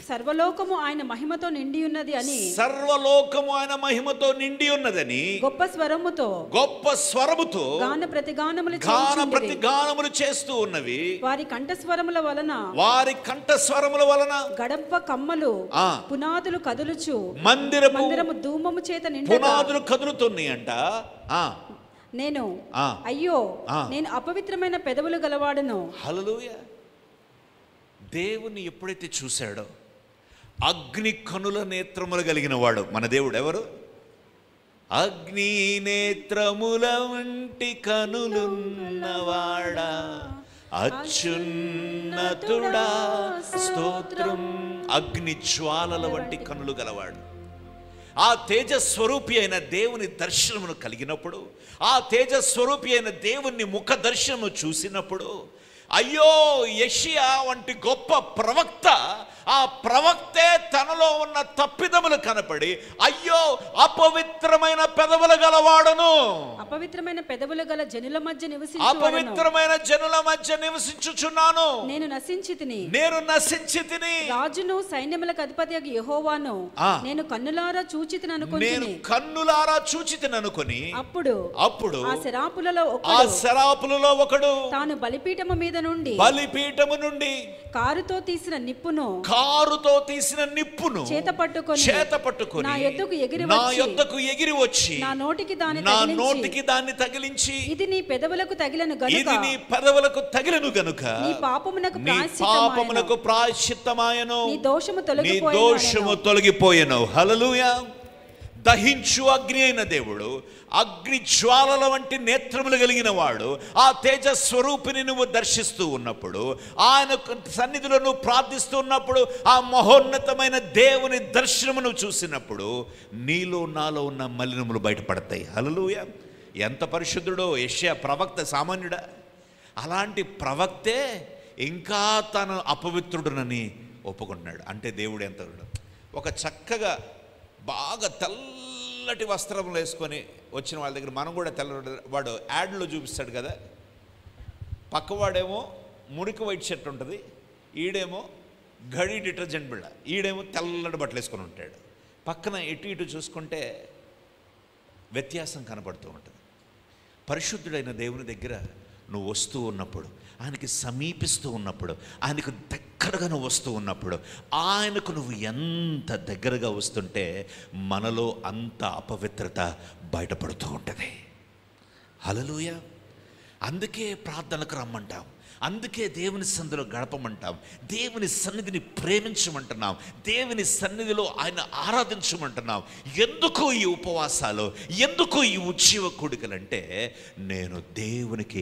సర్వలోకము ఆయన మహిమతో నిండి ఉన్నది అని,
సర్వలోకము ఆయన మహిమతో నిండి ఉన్నదని
గొప్ప స్వరముతో
గాన ప్రతి గానములు చేస్తూ ఉన్నవి.
వారి కంఠస్వరముల
వలన
గడప కమ్మలు పునాదులు కదులుచు,
మందిరము
ధూమము చేత నిండగా
పునాదులు కదులుతున్నాయి అంట.
నేను అయ్యో నేను అపవిత్రమైన పెదవులు గలవాడను.
హల్లెలూయా. దేవుని ఎప్పుడైతే చూశాడో, అగ్ని కనుల నేత్రములు కలిగిన వాడు మన దేవుడు. ఎవరు? అగ్ని నేత్రముల వంటి కనులున్నవాడా, అత్యున్నతుడా స్తోత్రం. అగ్ని జ్వాలల వంటి కనులు గలవాడు. ఆ తేజస్వరూపి అయిన దేవుని దర్శనమును కలిగినప్పుడు, ఆ తేజస్వరూపి అయిన దేవుని ముఖ దర్శనము చూసినప్పుడు, అయ్యో యెషయా వంటి గొప్ప ప్రవక్త, ఆ ప్రవక్తే తనలో ఉన్న తప్పిదములు కనపడి, అయ్యో అపవిత్రమైన పెదవులు గలవాడను,
అపవిత్రమైన పెదవులు గల జనుల మధ్య
నివసించుచున్నాను,
నేను నశించి తిని రాజును సైన్యములకు అధిపతియగు యెహోవాను నేను కన్నులారా చూచితిని అనుకొని, అప్పుడు ఆ శరాపులలో ఒకడు తాను బలిపీఠము నుండి కారుతో తీసిన నిప్పును చేత పట్టుకొని నా యొద్దకు ఎగిరి వచ్చి నా నోటికి దాన్ని తగిలించి, ఇది నీ పెదవులకు తగిలెను గనుక నీ పాపమునకు ప్రాయశ్చిత్తమాయెను, నీ దోషము తొలగిపోయెను. హల్లెలూయా. దహించు అగ్ని అయిన దేవుడు, అగ్ని జ్వాలల వంటి నేత్రములు కలిగిన వాడు, ఆ తేజస్వరూపిని నువ్వు దర్శిస్తూ ఉన్నప్పుడు, ఆయన సన్నిధిలో నువ్వు ప్రార్థిస్తూ ఉన్నప్పుడు, ఆ మహోన్నతమైన దేవుని దర్శనమును చూసినప్పుడు నీలో నాలో ఉన్న మలినములు బయటపడతాయి. హల్లెలూయా. ఎంత పరిశుద్ధుడో యెషయా ప్రవక్త, సామాన్యుడా? అలాంటి ప్రవక్తే ఇంకా తను అపవిత్రుడునని ఒప్పుకుంటున్నాడు. అంటే దేవుడు ఎంత ఒక చక్కగా బాగా తెల్లటి వస్త్రములు వేసుకొని వచ్చిన వాళ్ళ దగ్గర మనం కూడా వాడు యాడ్లో చూపిస్తాడు కదా, పక్కవాడేమో మురికి వైట్ షర్ట్ ఉంటుంది, ఈడేమో గడి డిటర్జెంట్ బిళ్ళ, ఈడేమో తెల్లటి బట్టలు వేసుకొని ఉంటాడు. పక్కన ఇటు చూసుకుంటే వ్యత్యాసం కనపడుతూ ఉంటుంది. పరిశుద్ధుడైన దేవుని దగ్గర నువ్వు వస్తూ ఉన్నప్పుడు, ఆయనకి సమీపిస్తూ ఉన్నప్పుడు, ఆయనకు దగ్గరగా నువ్వు వస్తూ ఉన్నప్పుడు, ఆయనకు నువ్వు ఎంత దగ్గరగా వస్తుంటే మనలో అంత అపవిత్రత బయటపడుతూ ఉంటుంది. హల్లెలూయా. అందుకే ప్రార్థనకు రమ్మంటాం, అందుకే దేవుని సన్నిధిలో గడపమంటాం, దేవుని సన్నిధిని ప్రేమించమంటున్నాం, దేవుని సన్నిధిలో ఆయన ఆరాధించమంటున్నాం. ఎందుకు ఈ ఉపవాసాలు, ఎందుకు ఈ ఉజ్జీవ కూడికలంటే నేను దేవునికి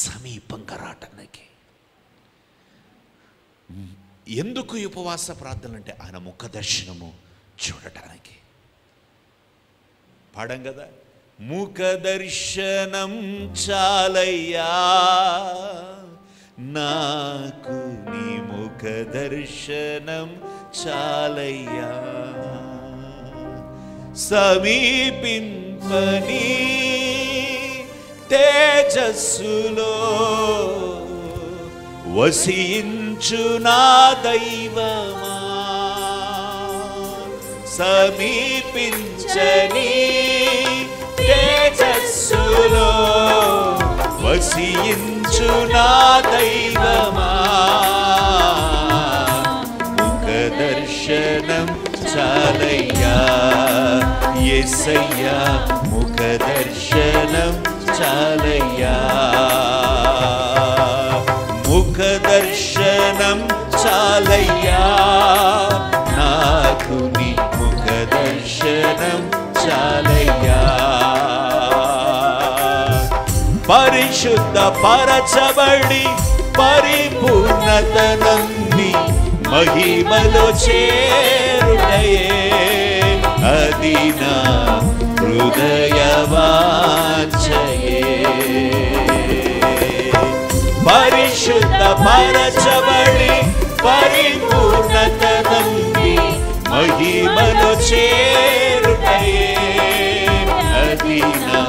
సమీపంగా రావటానికి. ఎందుకు ఈ ఉపవాస ప్రార్థనలు అంటే ఆయన ముఖ దర్శనము చూడటానికి. పాడం కదా, ముఖ దర్శనం చాలయ్యా నాకు, నీ ముఖ దర్శనం చాలయ్యా, సమీపింపని తేజస్సులో వసించు నా దైవమా, సమీపించని తేజస్సులో వసించు నా దైవమా, ముఖ దర్శనం చాలయ్యా యేసయ్యా, ముఖ దర్శనం చాలయ్యా, ముఖ దర్శనం చాలయ్యా నాకు, నీ ముఖ దర్శనం చాలయ్యా, పరిశుద్ధ పరచబడి పరిపూర్ణత నంది మహిమలో చేరుటయే అది నా హృదయ వాంఛయే, పరిశుద్ధ పరచబడి పరిపూర్ణత నంది మహిమలో చేరుటయే అది నా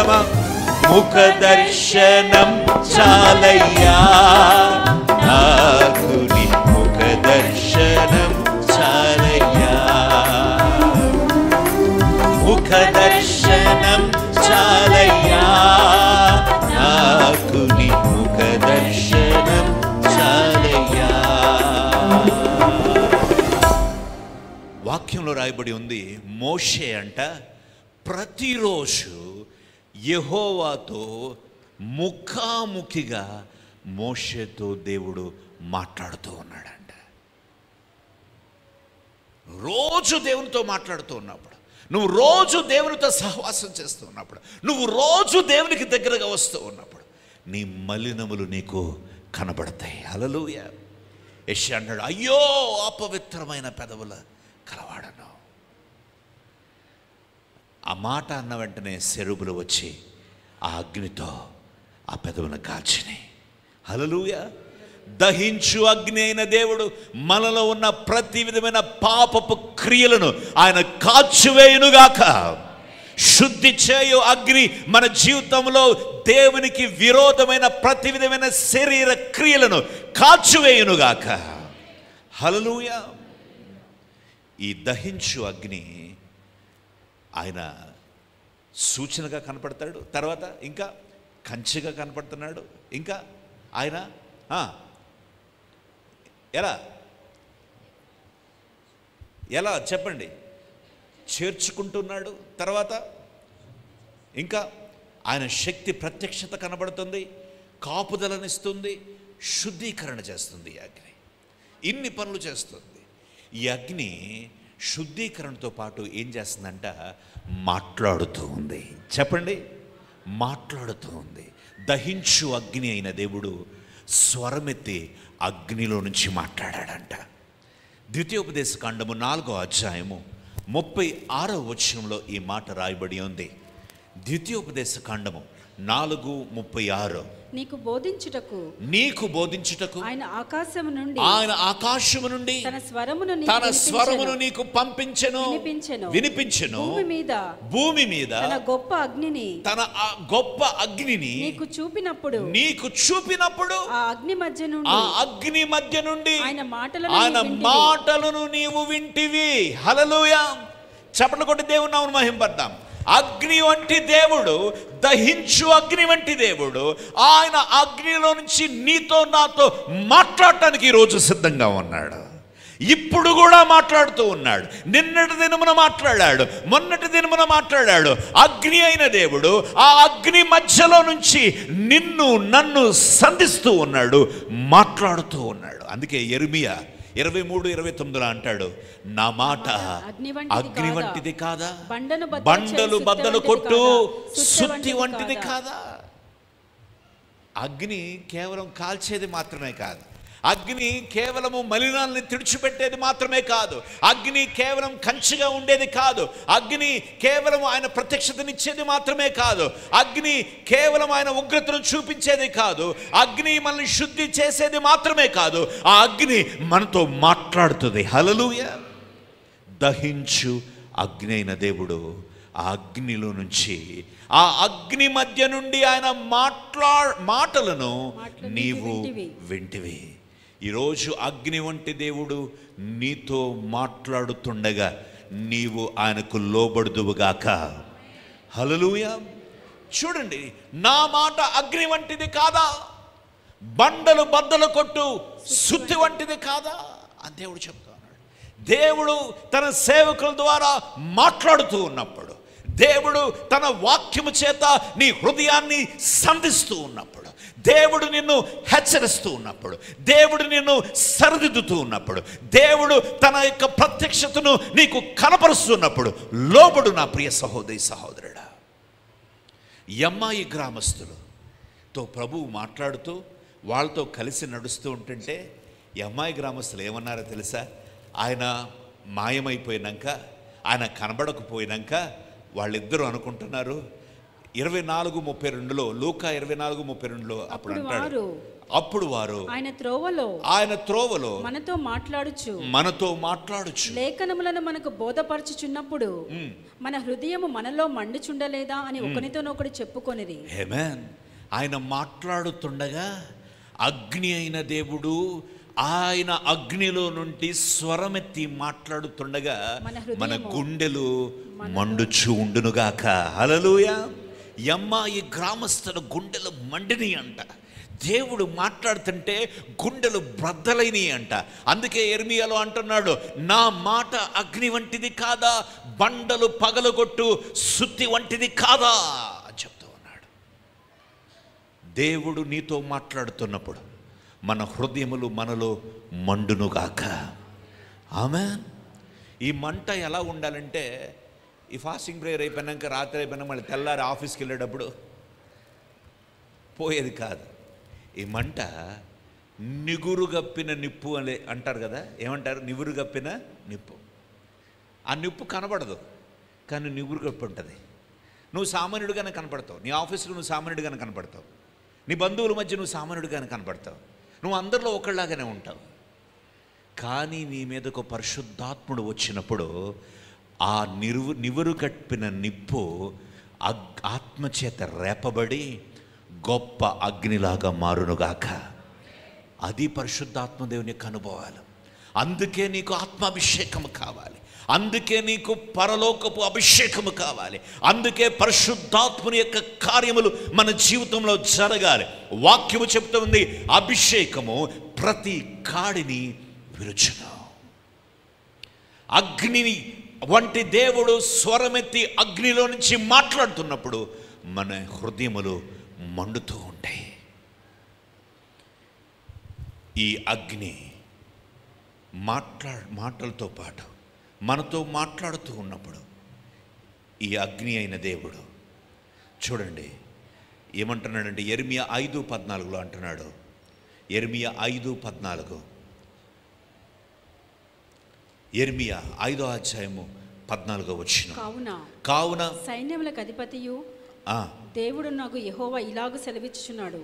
పాడదామా? ముఖ దర్శనం చాలయ్యా నాకు, నీ ముఖ దర్శనం చాలయ్యా. ముఖ దర్శనం చాలయ్యా నాకు, నీ ముఖ దర్శనం చాలయ్యా. వాక్యంలో రాయబడి ఉంది, మోషే అంట ప్రతిరోజు యెహోవాతో ముఖాముఖిగా మోషేతో దేవుడు మాట్లాడుతూ ఉన్నాడంట. రోజు దేవునితో మాట్లాడుతూ ఉన్నప్పుడు, నువ్వు రోజు దేవునితో సహవాసం చేస్తూ ఉన్నప్పుడు, నువ్వు రోజు దేవునికి దగ్గరగా వస్తూ ఉన్నప్పుడు నీ మలినములు నీకు కనబడతాయి. హల్లెలూయా. యెషయా అన్నాడు, అయ్యో అపవిత్రమైన పెదవుల కలవాడను. ఆ మాట అన్న వెంటనే సెరుబులు వచ్చి ఆ అగ్నితో ఆ పెదవులను కాల్చినాయి. హల్లెలూయా. దహించు అగ్ని అయిన దేవుడు మనలో ఉన్న ప్రతి విధమైన పాపపు క్రియలను ఆయన కాల్చివేయునుగాక. శుద్ధి చేయు అగ్ని మన జీవితంలో దేవునికి విరోధమైన ప్రతి విధమైన శరీర క్రియలను కాల్చివేయునుగాక. హల్లెలూయా. ఈ దహించు అగ్ని ఆయన సూచనగా కనపడతాడు, తర్వాత ఇంకా కంచెగా కనపడుతున్నాడు, ఇంకా ఆయన ఎలా చెప్పండి, చేర్చుకుంటున్నాడు. తర్వాత ఇంకా ఆయన శక్తి ప్రత్యక్షత కనబడుతుంది, కాపుదలనిస్తుంది, శుద్ధీకరణ చేస్తుంది. ఈ అగ్ని ఇన్ని పనులు చేస్తుంది. ఈ అగ్ని శుద్ధీకరణతో పాటు ఏం చేస్తుందంట, మాట్లాడుతూ ఉంది. చెప్పండి, మాట్లాడుతూ ఉంది. దహించు అగ్ని అయిన దేవుడు స్వరమెత్తి అగ్నిలో నుంచి మాట్లాడాడంట. ద్వితీయోపదేశకాండము 4వ అధ్యాయము 36వ వచనంలో ఈ మాట రాయబడి ఉంది. ద్వితీయోపదేశకాండము 4:36.
నీకు బోధించుటకు ఆయన ఆకాశము నుండి తన స్వరమును నీకు వినిపించెను. భూమి మీద తన గొప్ప అగ్నిని నీకు చూపినప్పుడు ఆ అగ్ని మధ్య నుండి ఆయన మాటలను నీవు వింటివి. హల్లెలూయా. చప్పట్లు కొట్టి దేవుని నామమును మహింపడదాం. అగ్ని వంటి దేవుడు, దహించు అగ్ని వంటి దేవుడు, ఆయన అగ్నిలో నుంచి నీతో నాతో మాట్లాడటానికి ఈరోజు సిద్ధంగా ఉన్నాడు. ఇప్పుడు కూడా మాట్లాడుతూ ఉన్నాడు. నిన్నటి దినమున మాట్లాడాడు, మొన్నటి దినమున మాట్లాడాడు. అగ్ని అయిన దేవుడు ఆ అగ్ని మధ్యలో నుంచి నిన్ను నన్ను సంధిస్తూ ఉన్నాడు, మాట్లాడుతూ ఉన్నాడు. అందుకే యెరెమీయా 23:29 అంటాడు, నా మాట అగ్ని వంటిది కాదా, బండలు బద్దలు కొట్టు సుత్తి వంటిది కాదా. అగ్ని కేవలం కాల్చేది మాత్రమే కాదు, అగ్ని కేవలము మలినాల్ని తుడిచిపెట్టేది మాత్రమే కాదు, అగ్ని కేవలం కంచిగా ఉండేది కాదు, అగ్ని కేవలం ఆయన ప్రత్యక్షతనిచ్చేది మాత్రమే కాదు, అగ్ని కేవలం ఆయన ఉగ్రతను చూపించేది కాదు, అగ్ని మనల్ని శుద్ధి చేసేది మాత్రమే కాదు, ఆ అగ్ని మనతో మాట్లాడుతుంది. హల్లెలూయా. దహించు అగ్ని అయిన దేవుడు ఆ అగ్నిలో నుంచి, ఆ అగ్ని మధ్య నుండి ఆయన మాటలను నీవు వింటివి. ఈరోజు అగ్ని వంటి దేవుడు నీతో మాట్లాడుతుండగా నీవు ఆయనకు లోబడుదువుగాక. హల్లెలూయా. చూడండి, నా మాట అగ్ని వంటిది కాదా, బండలు బద్దలు కొట్టు సుత్తి వంటిది కాదా అని దేవుడు చెప్తున్నాడు. దేవుడు తన సేవకుల ద్వారా మాట్లాడుతూ ఉన్నప్పుడు, దేవుడు తన వాక్యము చేత నీ హృదయాన్ని సంధిస్తూ ఉన్నప్పుడు, దేవుడు నిన్ను హెచ్చరిస్తూ ఉన్నప్పుడు, దేవుడు నిన్ను సరిదిద్దుతూ ఉన్నప్పుడు, దేవుడు తన యొక్క ప్రత్యక్షతను నీకు కనపరుస్తున్నప్పుడు లోబడు నా ప్రియ సహోదరి సహోదరుడా. యమ్మాయి గ్రామస్తులతో ప్రభువు మాట్లాడుతూ వాళ్ళతో కలిసి నడుస్తూ ఉంటుంటే యమ్మాయి గ్రామస్తులు ఏమన్నారో తెలుసా? ఆయన మాయమైపోయినాక, ఆయన కనబడకపోయినాక వాళ్ళిద్దరూ అనుకుంటున్నారు,
24:32లో, లూకా 24:32లో అప్పుడు అంటాడు, అప్పుడు వారు
ఆయన త్రోవలో మనతో మాట్లాడుచు లేఖనములను మనకు బోధపరచుచున్నప్పుడు మన హృదయము మనలో మండుచుండలేదా అని ఒకనితోనొకడు చెప్పుకొనిరి.
ఆమేన్. ఆయన మాట్లాడుతుండగా అగ్ని అయిన దేవుడు ఆయన అగ్నిలో నుండి స్వరమెత్తి మాట్లాడుతుండగా మన గుండెలు మండుచు ఉండునుగాక. హల్లెలూయా. ఈ గ్రామస్తుల గుండెలు మండిని అంట. దేవుడు మాట్లాడుతుంటే గుండెలు బ్రద్దలైనవి అంట. అందుకే యెర్మీయాలో అంటున్నాడు, నా మాట అగ్ని వంటిది కాదా, బండలు పగలగొట్టు సుత్తి వంటిది కాదా అని చెప్తూ ఉన్నాడు. దేవుడు నీతో మాట్లాడుతున్నప్పుడు మన హృదయములు మనలో మండునుగాక. ఆమేన్. ఈ మంట ఎలా ఉండాలంటే, ఈ ఫాస్టింగ్ ప్రేయర్ అయిపోయినాక, రాత్రి అయిపోయినా మళ్ళీ తెల్లారి ఆఫీస్కి వెళ్ళేటప్పుడు పోయేది కాదు. ఈ మంట నిగురుగప్పిన నిప్పు అని అంటారు కదా, ఏమంటారు? నిగురుగప్పిన నిప్పు. ఆ నిప్పు కనబడదు, కానీ నిగురుగప్పి ఉంటుంది. నువ్వు సామాన్యుడిగానే కనపడతావు, నీ ఆఫీసులో నువ్వు సామాన్యుడిగానే కనపడతావు, నీ బంధువుల మధ్య నువ్వు సామాన్యుడిగానే కనపడతావు, నువ్వు అందరిలో ఒకళ్ళలాగానే ఉంటావు. కానీ నీ మీదకు పరిశుద్ధాత్ముడు వచ్చినప్పుడు ఆ నివురు కప్పిన నిప్పు ఆత్మచేత రేపబడి గొప్ప అగ్నిలాగా మారునుగాక. అది పరిశుద్ధాత్మ దేవుని అనుభవాలు. అందుకే నీకు ఆత్మాభిషేకము కావాలి, అందుకే నీకు పరలోకపు అభిషేకము కావాలి, అందుకే పరిశుద్ధాత్ముని యొక్క కార్యములు మన జీవితంలో జరగాలి. వాక్యము చెప్తుంది, అభిషేకము ప్రతి కాడిని విరుచును. అగ్నిని వంటి దేవుడు స్వరమెత్తి అగ్నిలో నుంచి మాట్లాడుతున్నప్పుడు మన హృదయములు మండుతూ ఉంటాయి. ఈ అగ్ని మాటలతో పాటు మనతో మాట్లాడుతూ ఉన్నప్పుడు ఈ అగ్ని అయిన దేవుడు చూడండి ఏమంటున్నాడంటే, యెర్మీయా 5:14లో అంటున్నాడు. యెర్మీయా 5:14, యెర్మీయా 5వ అధ్యాయము 14వ వచనం. కావున
సైన్యములకు అధిపతియు దేవుడు నాకు యెహోవా ఇలాగ సెలవిచ్చుచున్నాడు,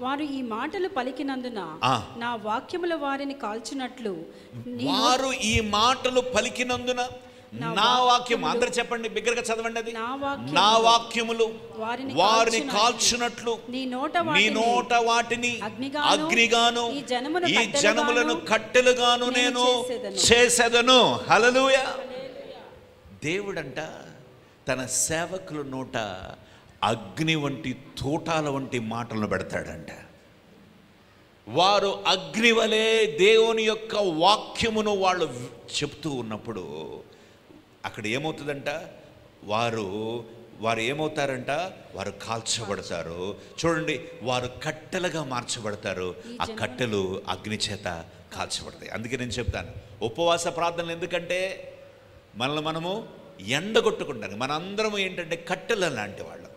వారు ఈ మాటలు పలికినందున నా వాక్యముల వారిని కాల్చునట్లు.
వారు ఈ మాటలు పలికినందున నా వాక్యం, అందరూ చెప్పండి, బిగ్గరగా చదవండి, అది నా వాక్యములు వారిని కాల్చునట్లు నీ నోట వాటిని అగ్నిగాను ఈ జనములను కట్టెలుగాను నేను చేసేదను. హల్లెలూయా. దేవుడంట తన సేవకుల నోట అగ్ని వంటి తోటాల వంటి మాటలను పెడతాడంట. వారు అగ్ని వలె దేవుని యొక్క వాక్యమును వాళ్ళు చెప్తూ ఉన్నప్పుడు అక్కడ ఏమవుతుందంట, వారు ఏమవుతారంట, వారు కాల్చబడతారు. చూడండి, వారు కట్టెలుగా మార్చబడతారు, ఆ కట్టెలు అగ్ని చేత కాల్చబడతాయి. అందుకే నేను చెప్తాను, ఉపవాస ప్రార్థనలు ఎందుకంటే మనము ఎండగొట్టుకుంటాను. మనందరము ఏంటంటే కట్టెల లాంటి వాళ్ళు.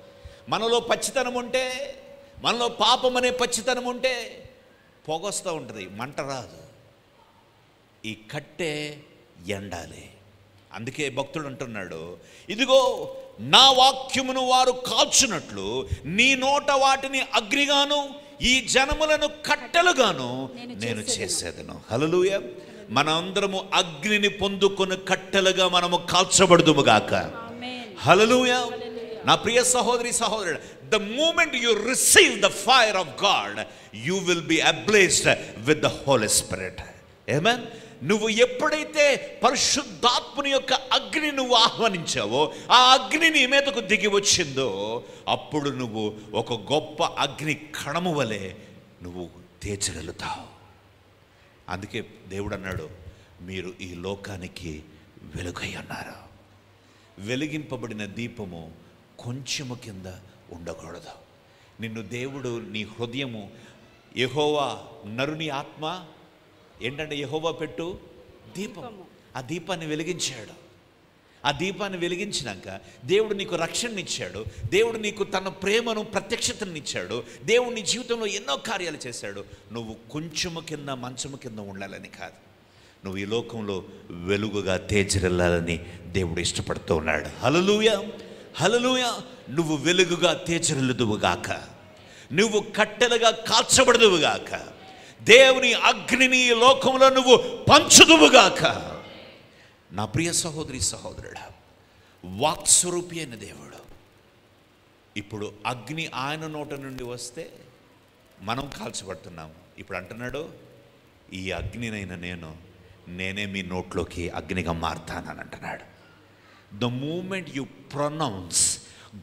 మనలో పచ్చితనం ఉంటే, మనలో పాపం అనే పచ్చితనం ఉంటే పొగొస్తూ ఉంటుంది, మంట రాదు. ఈ కట్టె ఎండాలి. అందుకే భక్తుడు అంటున్నాడు, ఇదిగో నా వాక్యమును వారు కాల్చునట్లు నీ నోట వాటిని అగ్నిగాను ఈ జనములను కట్టెలుగాను నేను చేసేదను. హల్లెలూయా. మనందరము అగ్నిని పొందుకొని కట్టెలుగా మనము కాల్చబడుదుముగాక. హల్లెలూయా. నా ప్రియ సహోదరి సహోదరుడు, the moment you receive the fire of God, you will be ablaze with the Holy Spirit. Amen. నువ్వు ఎప్పుడైతే పరిశుద్ధాత్మని యొక్క అగ్ని నువ్వు ఆహ్వానించావో, ఆ అగ్ని నీ మీదకు దిగి వచ్చిందో, అప్పుడు నువ్వు ఒక గొప్ప అగ్ని కణము వలె నువ్వు తేజగలుగుతావు. అందుకే దేవుడు అన్నాడు, మీరు ఈ లోకానికి వెలుగై ఉన్నారు. వెలిగింపబడిన దీపము కొంచెము కింద ఉండకూడదు. నిన్ను దేవుడు, నీ హృదయము, యెహోవా నరుని ఆత్మ ఏంటంటే యెహోవా పెట్టు దీపం. ఆ దీపాన్ని వెలిగించాడు. ఆ దీపాన్ని వెలిగించినాక దేవుడు నీకు రక్షణనిచ్చాడు, దేవుడు నీకు తన ప్రేమను ప్రత్యక్షతనిచ్చాడు, దేవుడు నీ జీవితంలో ఎన్నో కార్యాలు చేశాడు. నువ్వు కొంచెము కింద మంచము కింద ఉండాలని కాదు, నువ్వు ఈ లోకంలో వెలుగుగా తేజరిల్లాలని దేవుడు ఇష్టపడుతూ ఉన్నాడు. హల్లెలూయా. హల్లెలూయా. నువ్వు వెలుగుగా తేజరిల్లుదువుగాక, నువ్వు కట్టెలుగా కాల్చబడదువుగాక, దేవుని అగ్నిని ఈ లోకంలో నువ్వు పంచుదువుగాక. నా ప్రియ సహోదరి సహోదరుడా, వాక్స్వరూపి అయిన దేవుడు ఇప్పుడు అగ్ని ఆయన నోట నుండి వస్తే మనం కాల్చబడుతున్నాము. ఇప్పుడు అంటున్నాడు, ఈ అగ్నినైనా నేనే మీ నోట్లోకి అగ్నిగా మారుతానని అంటున్నాడు. The moment you pronounce,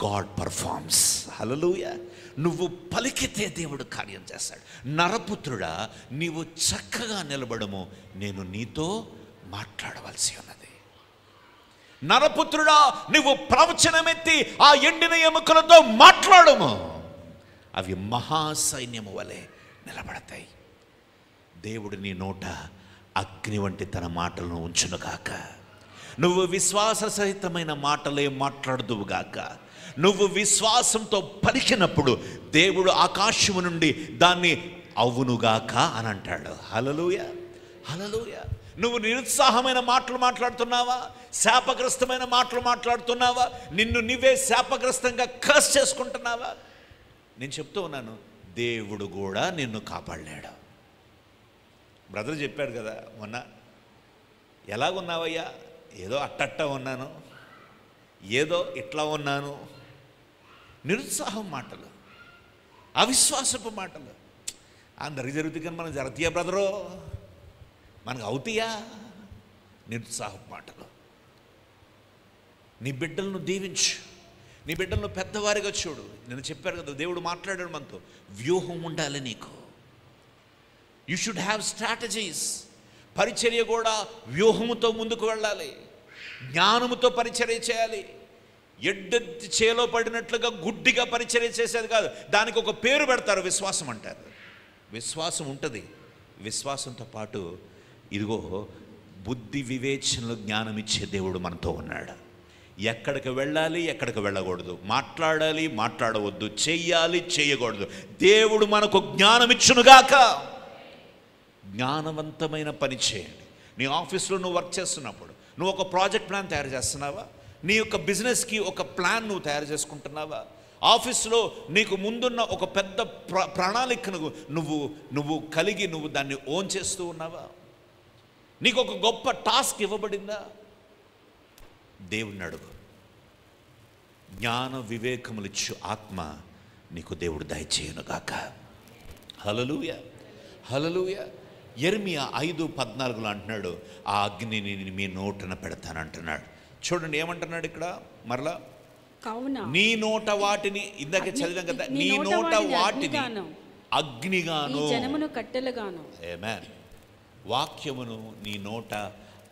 God performs. Hallelujah. నువ్వు పలికితే దేవుడు కార్యం చేస్తాడు. నరపుత్రుడా, నీవు చక్కగా నిలబడము, నేను నీతో మాట్లాడవలసి ఉన్నది. నరపుత్రుడా, నువ్వు ప్రవచనమెత్తి ఆ ఎండిన ఎముకలతో మాట్లాడము, అవి మహాసైన్యము వలె నిలబడతాయి. దేవుడు నీ నోట అగ్ని వంటి తన మాటలను ఉంచునుగాక. నువ్వు విశ్వాస సహితమైన మాటలే మాట్లాడుదువుగాక. నువ్వు విశ్వాసంతో పలికినప్పుడు దేవుడు ఆకాశము నుండి దాన్ని అవునుగాక అని అంటాడు. హల్లెలూయా, హల్లెలూయా. నువ్వు నిరుత్సాహమైన మాటలు మాట్లాడుతున్నావా? శాపగ్రస్తమైన మాటలు మాట్లాడుతున్నావా? నిన్ను నువ్వే శాపగ్రస్తంగా కర్స్ చేసుకుంటున్నావా? నేను చెప్తూ ఉన్నాను, దేవుడు కూడా నిన్ను కాపాడలేడు. బ్రదర్ చెప్పాడు కదా మొన్న, ఎలాగున్నావయ్యా? ఏదో అట్టట్ట ఉన్నాను, ఏదో ఇట్లా ఉన్నాను. నిరుత్సాహం మాటలు, అవిశ్వాసపు మాటలు అందరికి జరుగుతాయి, కానీ మనం జరుగుతాయా బ్రదరు? మనకు అవుతాయా? నిరుత్సాహపు మాటలు. నీ బిడ్డలను దీవించు, నీ బిడ్డలను పెద్దవారిగా చూడు. నేను చెప్పాను కదా, దేవుడు మాట్లాడాడు మనతో, వ్యూహం ఉండాలి నీకు. You should have strategies. పరిచర్య కూడా వ్యూహముతో ముందుకు వెళ్ళాలి, జ్ఞానముతో పరిచర్య చేయాలి. ఎడ్డెత్తి చేలో పడినట్లుగా గుడ్డిగా పరిచర్య చేసేది కాదు. దానికి ఒక పేరు పెడతారు, విశ్వాసం అంటారు. విశ్వాసం ఉంటుంది. విశ్వాసంతో పాటు ఇదిగో బుద్ధి వివేచనలు జ్ఞానం ఇచ్చే దేవుడు మనతో ఉన్నాడు. ఎక్కడికి వెళ్ళాలి, ఎక్కడికి వెళ్ళకూడదు, మాట్లాడాలి, మాట్లాడవద్దు, చెయ్యాలి, చేయకూడదు, దేవుడు మనకు జ్ఞానం ఇచ్చునుగాక. జ్ఞానవంతమైన పని చేయండి. నీ ఆఫీస్లో నువ్వు వర్క్ చేస్తున్నప్పుడు నువ్వు ఒక ప్రాజెక్ట్ ప్లాన్ తయారు చేస్తున్నావా? నీ యొక్క బిజినెస్కి ఒక ప్లాన్ నువ్వు తయారు చేసుకుంటున్నావా? ఆఫీస్లో నీకు ముందున్న ఒక పెద్ద ప్రణాళికను నువ్వు కలిగి నువ్వు దాన్ని ఓన్ చేస్తూ ఉన్నావా? నీకు ఒక గొప్ప టాస్క్ ఇవ్వబడిందా? దేవుణ్ణి అడుగు. జ్ఞాన వివేకములిచ్చు ఆత్మ నీకు దేవుడు దయచేయునుగాక. హల్లెలూయా, హల్లెలూయా. యెర్మీయా 5:14 అంటున్నాడు, ఆ అగ్నిని మీ నోటన పెడతానంటున్నాడు. చూడండి ఏమంటున్నాడు ఇక్కడ మరలా, నీ నోట వాటిని, ఇందాక చదివాం కదా, నీ నోట వాటిని అగ్నిగాను,
జనమును కట్టెలుగాను.
ఆమేన్. వాక్యమును నీ నోట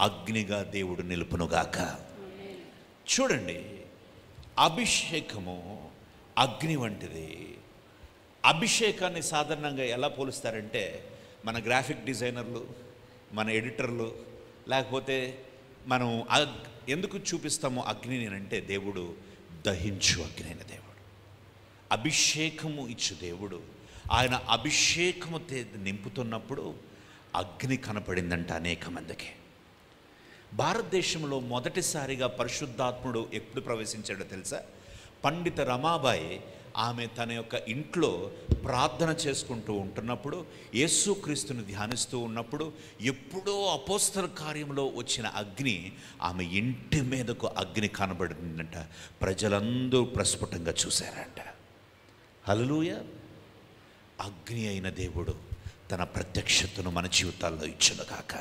అగ్నిగా దేవుడు నిలుపునుగాక. చూడండి, అభిషేకము అగ్ని వంటిది. అభిషేకాన్ని సాధారణంగా ఎలా పోలుస్తారంటే, మన గ్రాఫిక్ డిజైనర్లు, మన ఎడిటర్లు, లేకపోతే మనం ఎందుకు చూపిస్తాము అగ్నిని అంటే, దేవుడు దహించు అగ్ని అయిన దేవుడు, అభిషేకము ఇచ్చు దేవుడు. ఆయన అభిషేకము నింపుతున్నప్పుడు అగ్ని కనపడిందంట అనేక మందికి. భారతదేశంలో మొదటిసారిగా పరిశుద్ధాత్ముడు ఎప్పుడు ప్రవేశించాడో తెలుసా? పండిత రమాబాయి ఆమె తన యొక్క ఇంట్లో ప్రార్థన చేసుకుంటూ ఉంటున్నప్పుడు, యేసుక్రీస్తుని ధ్యానిస్తూ ఉన్నప్పుడు, ఎప్పుడో అపోస్తల కార్యంలో వచ్చిన అగ్ని ఆమె ఇంటి మీదకు అగ్ని కనబడిందంట. ప్రజలందరూ ప్రస్ఫుటంగా చూశారంట. హల్లెలూయా. అగ్ని అయిన దేవుడు తన ప్రత్యక్షతను మన జీవితాల్లో ఇచ్చునుగాక.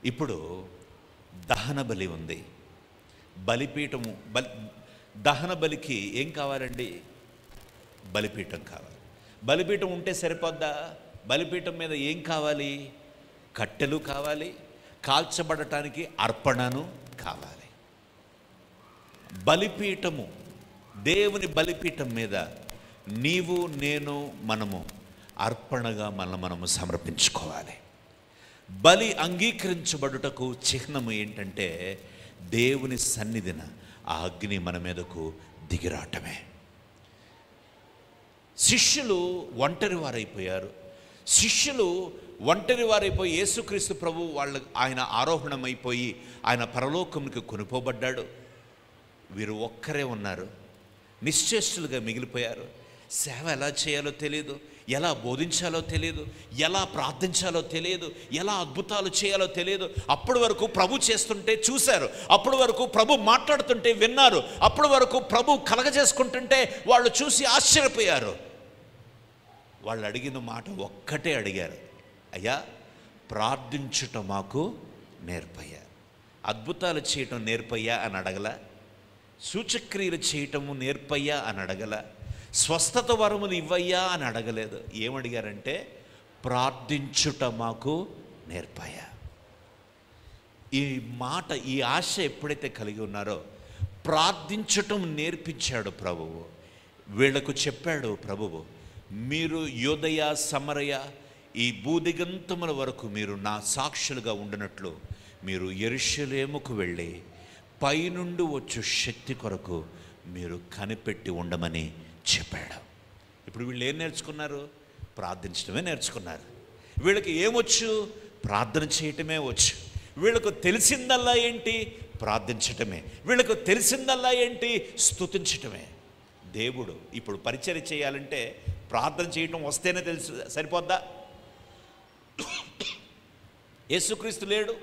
ఇప్పుడు దహన బలి ఉంది, బలిపీఠము. దహన బలికి ఏం కావాలండి? బలిపీఠం కావాలి. బలిపీఠం ఉంటే సరిపోద్దా? బలిపీఠం మీద ఏం కావాలి? కట్టెలు కావాలి, కాల్చబడటానికి అర్పణను కావాలి. బలిపీఠము, దేవుని బలిపీఠం మీద నీవు నేను మనము అర్పణగా మనము సమర్పించుకోవాలి. బలి అంగీకరించబడుటకు చిహ్నము ఏంటంటే, దేవుని సన్నిధిన ఆ అగ్ని మన మీదకు దిగిరాటమే. శిష్యులు ఒంటరి వారైపోయారు. శిష్యులు ఒంటరి వారైపోయి యేసుక్రీస్తు ప్రభు ఆయన ఆరోహణమైపోయి ఆయన పరలోకంకి కొనిపోబడ్డాడు. వీరు ఒక్కరే ఉన్నారు, నిశ్చేష్టులుగా మిగిలిపోయారు. సేవ ఎలా చేయాలో తెలియదు, ఎలా బోధించాలో తెలియదు, ఎలా ప్రార్థించాలో తెలియదు, ఎలా అద్భుతాలు చేయాలో తెలియదు. అప్పటి వరకు ప్రభు చేస్తుంటే చూశారు, అప్పటి వరకు ప్రభు మాట్లాడుతుంటే విన్నారు, అప్పటి వరకు ప్రభు కలగజేసుకుంటుంటే వాళ్ళు చూసి ఆశ్చర్యపోయారు. వాళ్ళు అడిగిన మాట ఒక్కటే అడిగారు, అయ్యా ప్రార్థించుట మాకు నేర్పయ్యా. అద్భుతాలు చేయటం నేర్పయ్యా అని అడగల, సూచక్రియలు చేయటము నేర్పయ్యా అని అడగల, స్వస్థత వరములు ఇవ్వయ్యా అని అడగలేదు. ఏమడిగారంటే ప్రార్థించుట మాకు నేర్పయ్యా. ఈ మాట, ఈ ఆశ ఎప్పుడైతే కలిగి ఉన్నారో ప్రార్థించటం నేర్పించాడు ప్రభువు. వీళ్లకు చెప్పాడు ప్రభువు, మీరు యోదయ సమరయ ఈ భూదిగంతముల వరకు మీరు నా సాక్షులుగా ఉండినట్లు మీరు యెరూషలేముకు వెళ్ళి పైనుండి వచ్చు శక్తి కొరకు మీరు కనిపెట్టి ఉండమని చెప్పాడు. ఇప్పుడు వీళ్ళు ఏం నేర్చుకున్నారు? ప్రార్థించడమే నేర్చుకున్నారు. వీళ్ళకి ఏమొచ్చు? ప్రార్థన చేయటమే వచ్చు. వీళ్ళకు తెలిసిందల్లా ఏంటి? ప్రార్థించటమే. వీళ్ళకు తెలిసిందల్లా ఏంటి? స్తుతించటమే. దేవుడు ఇప్పుడు పరిచర్య చేయాలంటే ప్రార్థన చేయటం వస్తేనే తెలుసు సరిపోద్దా? యేసుక్రీస్తు లేడు,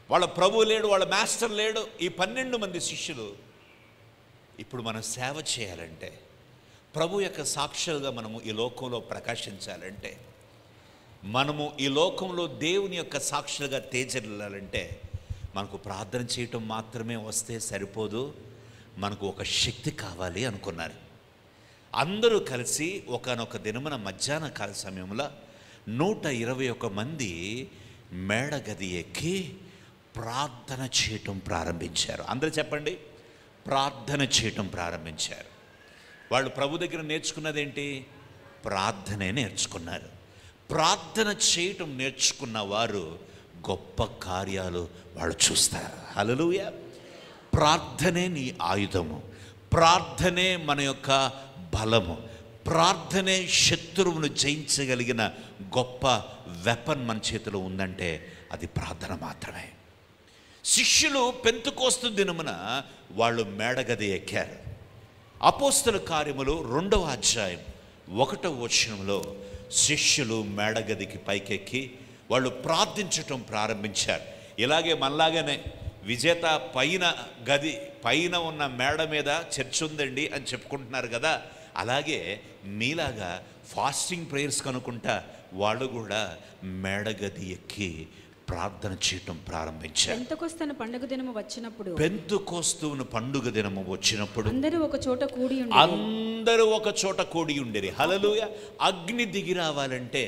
వాళ్ళ ప్రభువు లేడు, వాళ్ళ మాస్టర్ లేడు, ఈ 12 మంది శిష్యులు. ఇప్పుడు మనం సేవ చేయాలంటే, ప్రభు యొక్క సాక్షులుగా మనము ఈ లోకంలో ప్రకాశించాలంటే, మనము ఈ లోకంలో దేవుని యొక్క సాక్షులుగా తేజరిల్లాలంటే మనకు ప్రార్థన చేయటం మాత్రమే వస్తే సరిపోదు, మనకు ఒక శక్తి కావాలి అనుకున్నారు. అందరూ కలిసి ఒకానొక దినమున మధ్యాహ్న కాల సమయంలో 121 మంది మేడగది ఎక్కి ప్రార్థన చేయటం ప్రారంభించారు. అందరూ చెప్పండి, ప్రార్థన చేయటం ప్రారంభించారు. వాళ్ళు ప్రభు దగ్గర నేర్చుకున్నదేంటి? ప్రార్థనే నేర్చుకున్నారు. ప్రార్థన చేయటం నేర్చుకున్న వారు గొప్ప కార్యాలు వాళ్ళు చూస్తారు. హల్లెలూయా. ప్రార్థనే నీ ఆయుధము, ప్రార్థనే మన యొక్క బలము, ప్రార్థనే శత్రువును జయించగలిగిన గొప్ప వెపన్ మన చేతిలో ఉందంటే అది ప్రార్థన మాత్రమే. శిష్యులు పెంతెకోస్తు దినమున వాళ్ళు మేడగది ఎక్కారు. అపోస్తల కార్యములు 2వ అధ్యాయం 1వ వచనంలో శిష్యులు మేడగదికి పైకెక్కి వాళ్ళు ప్రార్థించటం ప్రారంభించారు. ఇలాగే మనలాగానే విజేత పైన ఉన్న మేడ మీద చర్చ్ ఉందండి అని చెప్పుకుంటున్నారు కదా, అలాగే మీలాగా ఫాస్టింగ్ ప్రేయర్స్ కనుకుంటా వాళ్ళు కూడా మేడగది ఎక్కి ప్రార్థన చేయటం ప్రారంభించారు.
పెంతెకోస్తు పండుగ దినము వచ్చినప్పుడు,
పెంతెకోస్తు పండుగ దినము వచ్చినప్పుడు
అందరూ ఒక చోట కూడి ఉండేది. హల్లెలూయా. అగ్ని దిగి రావాలంటే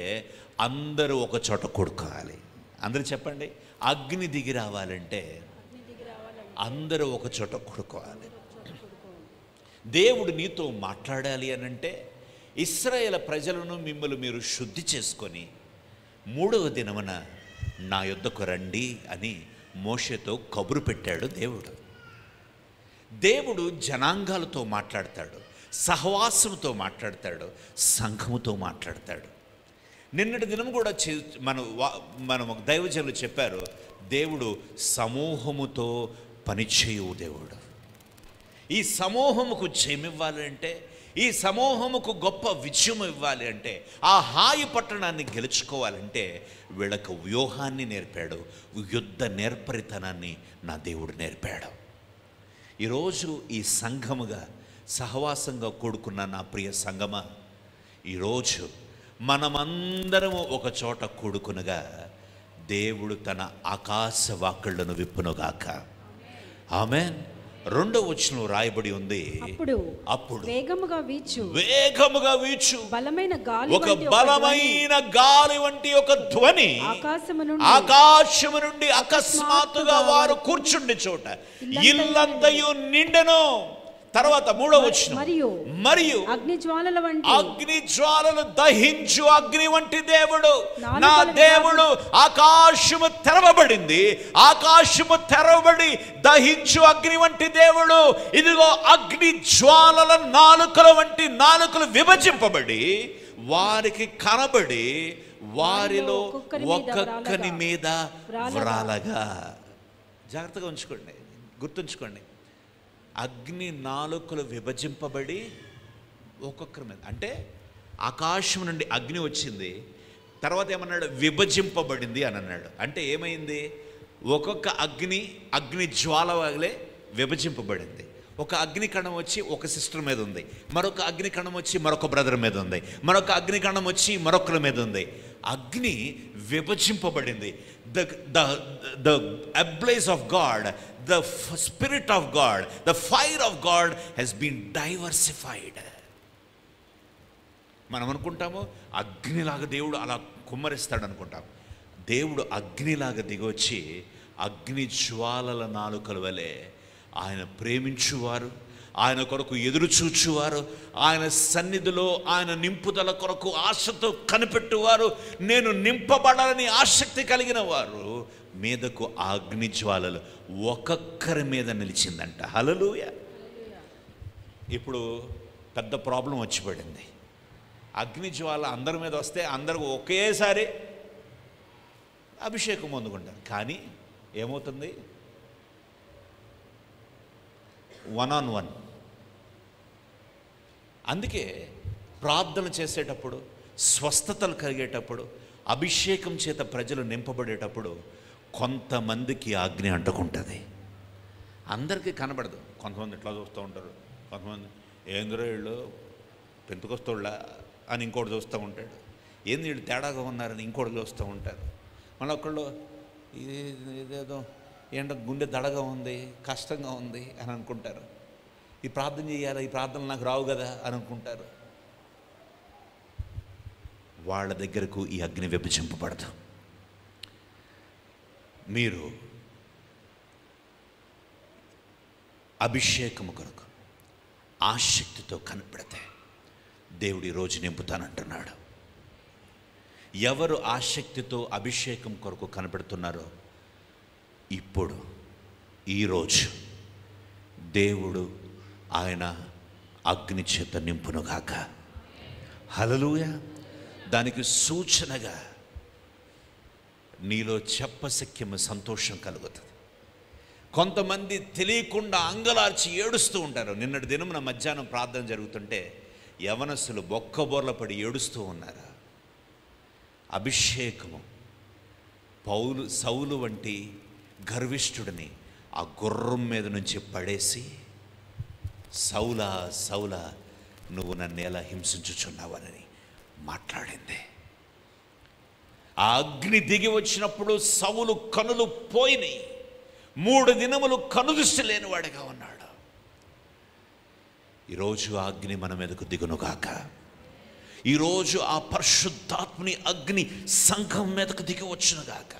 అందరూ ఒక చోట కూడుకోవాలి. అందరూ చెప్పండి, అగ్ని దిగి రావాలంటే అందరూ ఒక చోట కూడుకోవాలి. దేవుడు నీతో మాట్లాడాలి అనంటే ఇశ్రాయేలు ప్రజలను మిమ్మల్ని మీరు శుద్ధి చేసుకొని 3వ దినమున నా యొద్దకు రండి అని మోషేతో కబురు పెట్టాడు దేవుడు. దేవుడు జనాంగాలతో మాట్లాడతాడు, సహవాసంతో మాట్లాడతాడు, సంఘముతో మాట్లాడతాడు. నిన్నటి దినం కూడా మనం దైవజనులు చెప్పారు, దేవుడు సమూహముతో పనిచేయు దేవుడు. ఈ సమూహముకు జయమివ్వాలంటే, ఈ సమూహముకు గొప్ప విజయం ఇవ్వాలి అంటే, ఆ హాయి పట్టణాన్ని గెలుచుకోవాలంటే వీళ్ళకు వ్యూహాన్ని నేర్పాడు, యుద్ధ నేర్పరితనాన్ని నా దేవుడు నేర్పాడు. ఈరోజు ఈ సంఘముగా సహవాసంగా కూడుకున్న నా ప్రియ సంఘమా, ఈరోజు మనమందరము ఒక చోట కూడుకునగా దేవుడు తన ఆకాశ వాకిళ్లను విప్పునుగాక. ఆమేన్. 2వ వచనంలో రాయబడి ఉంది, అప్పుడు వేగముగా వీచు బలమైన గాలి,
ఒక బలమైన గాలి వంటి ఒక ధ్వని ఆకాశము నుండి అకస్మాత్తుగా వారు కూర్చుండి చోట ఇల్లంతయు నిండెను. తర్వాత 3వ వచనం, మరియు అగ్నిజ్వాలలు దహించు అగ్ని వంటి దేవుడు, నా దేవుడు. ఆకాశము తెరవబడింది, ఆకాశము తెరవబడి దహించు అగ్ని వంటి దేవుడు. ఇదిగో అగ్ని జ్వాలల నాలుకల వంటి నాలుకలు విభజింపబడి వారికి కనబడి వారిలో ఒక్కొక్కని మీద వ్రాలగా. జాగ్రత్తగా ఉంచుకోండి, గుర్తుంచుకోండి. అగ్ని నాలుకలు విభజింపబడి ఒక్కొక్కరి మీద, అంటే ఆకాశం నుండి అగ్ని వచ్చింది, తర్వాత ఏమన్నాడు, విభజింపబడింది అని అన్నాడు. అంటే ఏమైంది, ఒక్కొక్క అగ్ని జ్వాల వలె విభజింపబడింది. ఒక అగ్నికణం వచ్చి ఒక సిస్టర్ మీద ఉంది, మరొక అగ్నికణం వచ్చి మరొక బ్రదర్ మీద ఉంది, మరొక అగ్నికణం వచ్చి మరొకరి మీద ఉంది. అగ్ని విభజింపబడింది. The ablaze of God, the spirit of God, the fire of God has been diversified. మనం అనుకుంటాము అగ్నిలాగా దేవుడు అలా కుమ్మరిస్తాడు అనుకుంటాం. దేవుడు అగ్నిలాగా దిగొచ్చి అగ్ని జ్వాలల నాలుకల వలె ఆయన ప్రేమించువారు, ఆయన కొరకు ఎదురు చూచువారు, ఆయన సన్నిధిలో ఆయన నింపుదల కొరకు ఆశతో కనిపెట్టువారు, నేను నింపబడాలని ఆసక్తి కలిగిన వారు మీదకు ఆ అగ్ని జ్వాలలు ఒక్కొక్కరి మీద నిలిచిందంట. హల్లెలూయా. ఇప్పుడు పెద్ద ప్రాబ్లం వచ్చి పడింది. అగ్ని జ్వాల అందరి మీద వస్తే అందరూ ఒకేసారి అభిషేకం పొందుకుంటారు. కానీ ఏమవుతుంది, 1-on-1. అందుకే ప్రార్థన చేసేటప్పుడు, స్వస్థతలు కలిగేటప్పుడు, అభిషేకం చేత ప్రజలు నింపబడేటప్పుడు కొంతమందికి అగ్ని అంటుకుంటుంది. అందరికీ కనబడదు. కొంతమంది ఇట్లా చూస్తూ ఉంటారు, కొంతమంది ఏంద్రో వీళ్ళు పెంతుకొస్తోళ్ళ అని ఇంకోటి చూస్తూ ఉంటాడు, ఏంది వీళ్ళు తేడాగా ఉన్నారని ఇంకోటి చూస్తూ ఉంటారు. మళ్ళీ ఒకళ్ళు ఇదేదో ఏంటో గుండె దడగా ఉంది, కష్టంగా ఉంది అని అనుకుంటారు. ఈ ప్రార్థన చేయాలి, ఈ ప్రార్థనలు నాకు రావు కదా అని అనుకుంటారు. వాళ్ళ దగ్గరకు ఈ అగ్ని విభజింపబడదు. మీరు అభిషేకము కొరకు ఆసక్తితో కనపడితే దేవుడు ఈరోజు నింపుతానంటున్నాడు. ఎవరు ఆసక్తితో అభిషేకం కొరకు కనపడుతున్నారో ఇప్పుడు ఈరోజు దేవుడు ఆయన అగ్ని చేత నింపునుగాక. హల్లెలూయా. దానికి సూచనగా నీలో చెప్పశక్యము సంతోషం కలుగుతుంది. కొంతమంది తెలియకుండా అంగలార్చి ఏడుస్తూ ఉంటారు. నిన్నటి దినమున మధ్యాహ్నం ప్రార్థన జరుగుతుంటే యవనస్తులు బొక్కబోర్ల పడి ఏడుస్తూ ఉన్నారు. అభిషేకము సౌలు వంటి గర్విష్ఠుడిని ఆ గుర్రం మీద నుంచి పడేసి, సౌలా సౌలా నువ్వు నన్ను ఎలా హింసించుచున్నావని మాట్లాడింది. ఆ అగ్ని దిగి వచ్చినప్పుడు సౌలు కనులు పోయినాయి. 3 దినములు కనుదృష్టి లేనివాడిగా ఉన్నాడు. ఈరోజు ఆ అగ్ని మన మీదకు దిగునుగాక. ఈరోజు ఆ పరిశుద్ధాత్మని అగ్ని సంఘం మీదకు దిగి వచ్చునుగాక.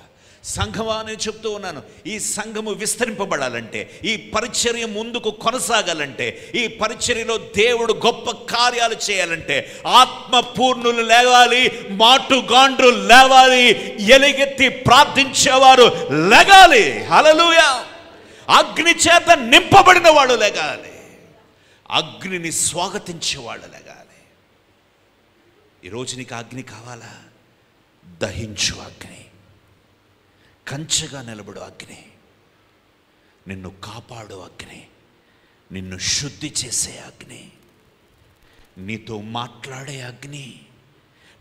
సంఘమా నేను చెప్తూ ఉన్నాను, ఈ సంఘము విస్తరింపబడాలంటే, ఈ పరిచర్య ముందుకు కొనసాగాలంటే, ఈ పరిచర్యలో దేవుడు గొప్ప కార్యాలు చేయాలంటే ఆత్మపూర్ణులు లేవాలి, మాటుగాండ్రు లేవాలి, ఎలుగెత్తి ప్రార్థించేవారు లేగాలి. హల్లెలూయా. అగ్ని చేత నింపబడిన వాడు లేగాలి, అగ్నిని స్వాగతించేవాడు లేగాలి. ఈరోజు నీకు అగ్ని కావాలా? దహించు అగ్ని, కంచెగా నిలబడు అగ్ని, నిన్ను కాపాడు అగ్ని, నిన్ను శుద్ధి చేసే అగ్ని, నీతో మాట్లాడే అగ్ని,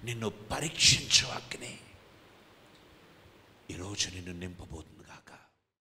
నిన్ను పరీక్షించు అగ్ని ఈరోజు నిన్ను నింపబోతుంది.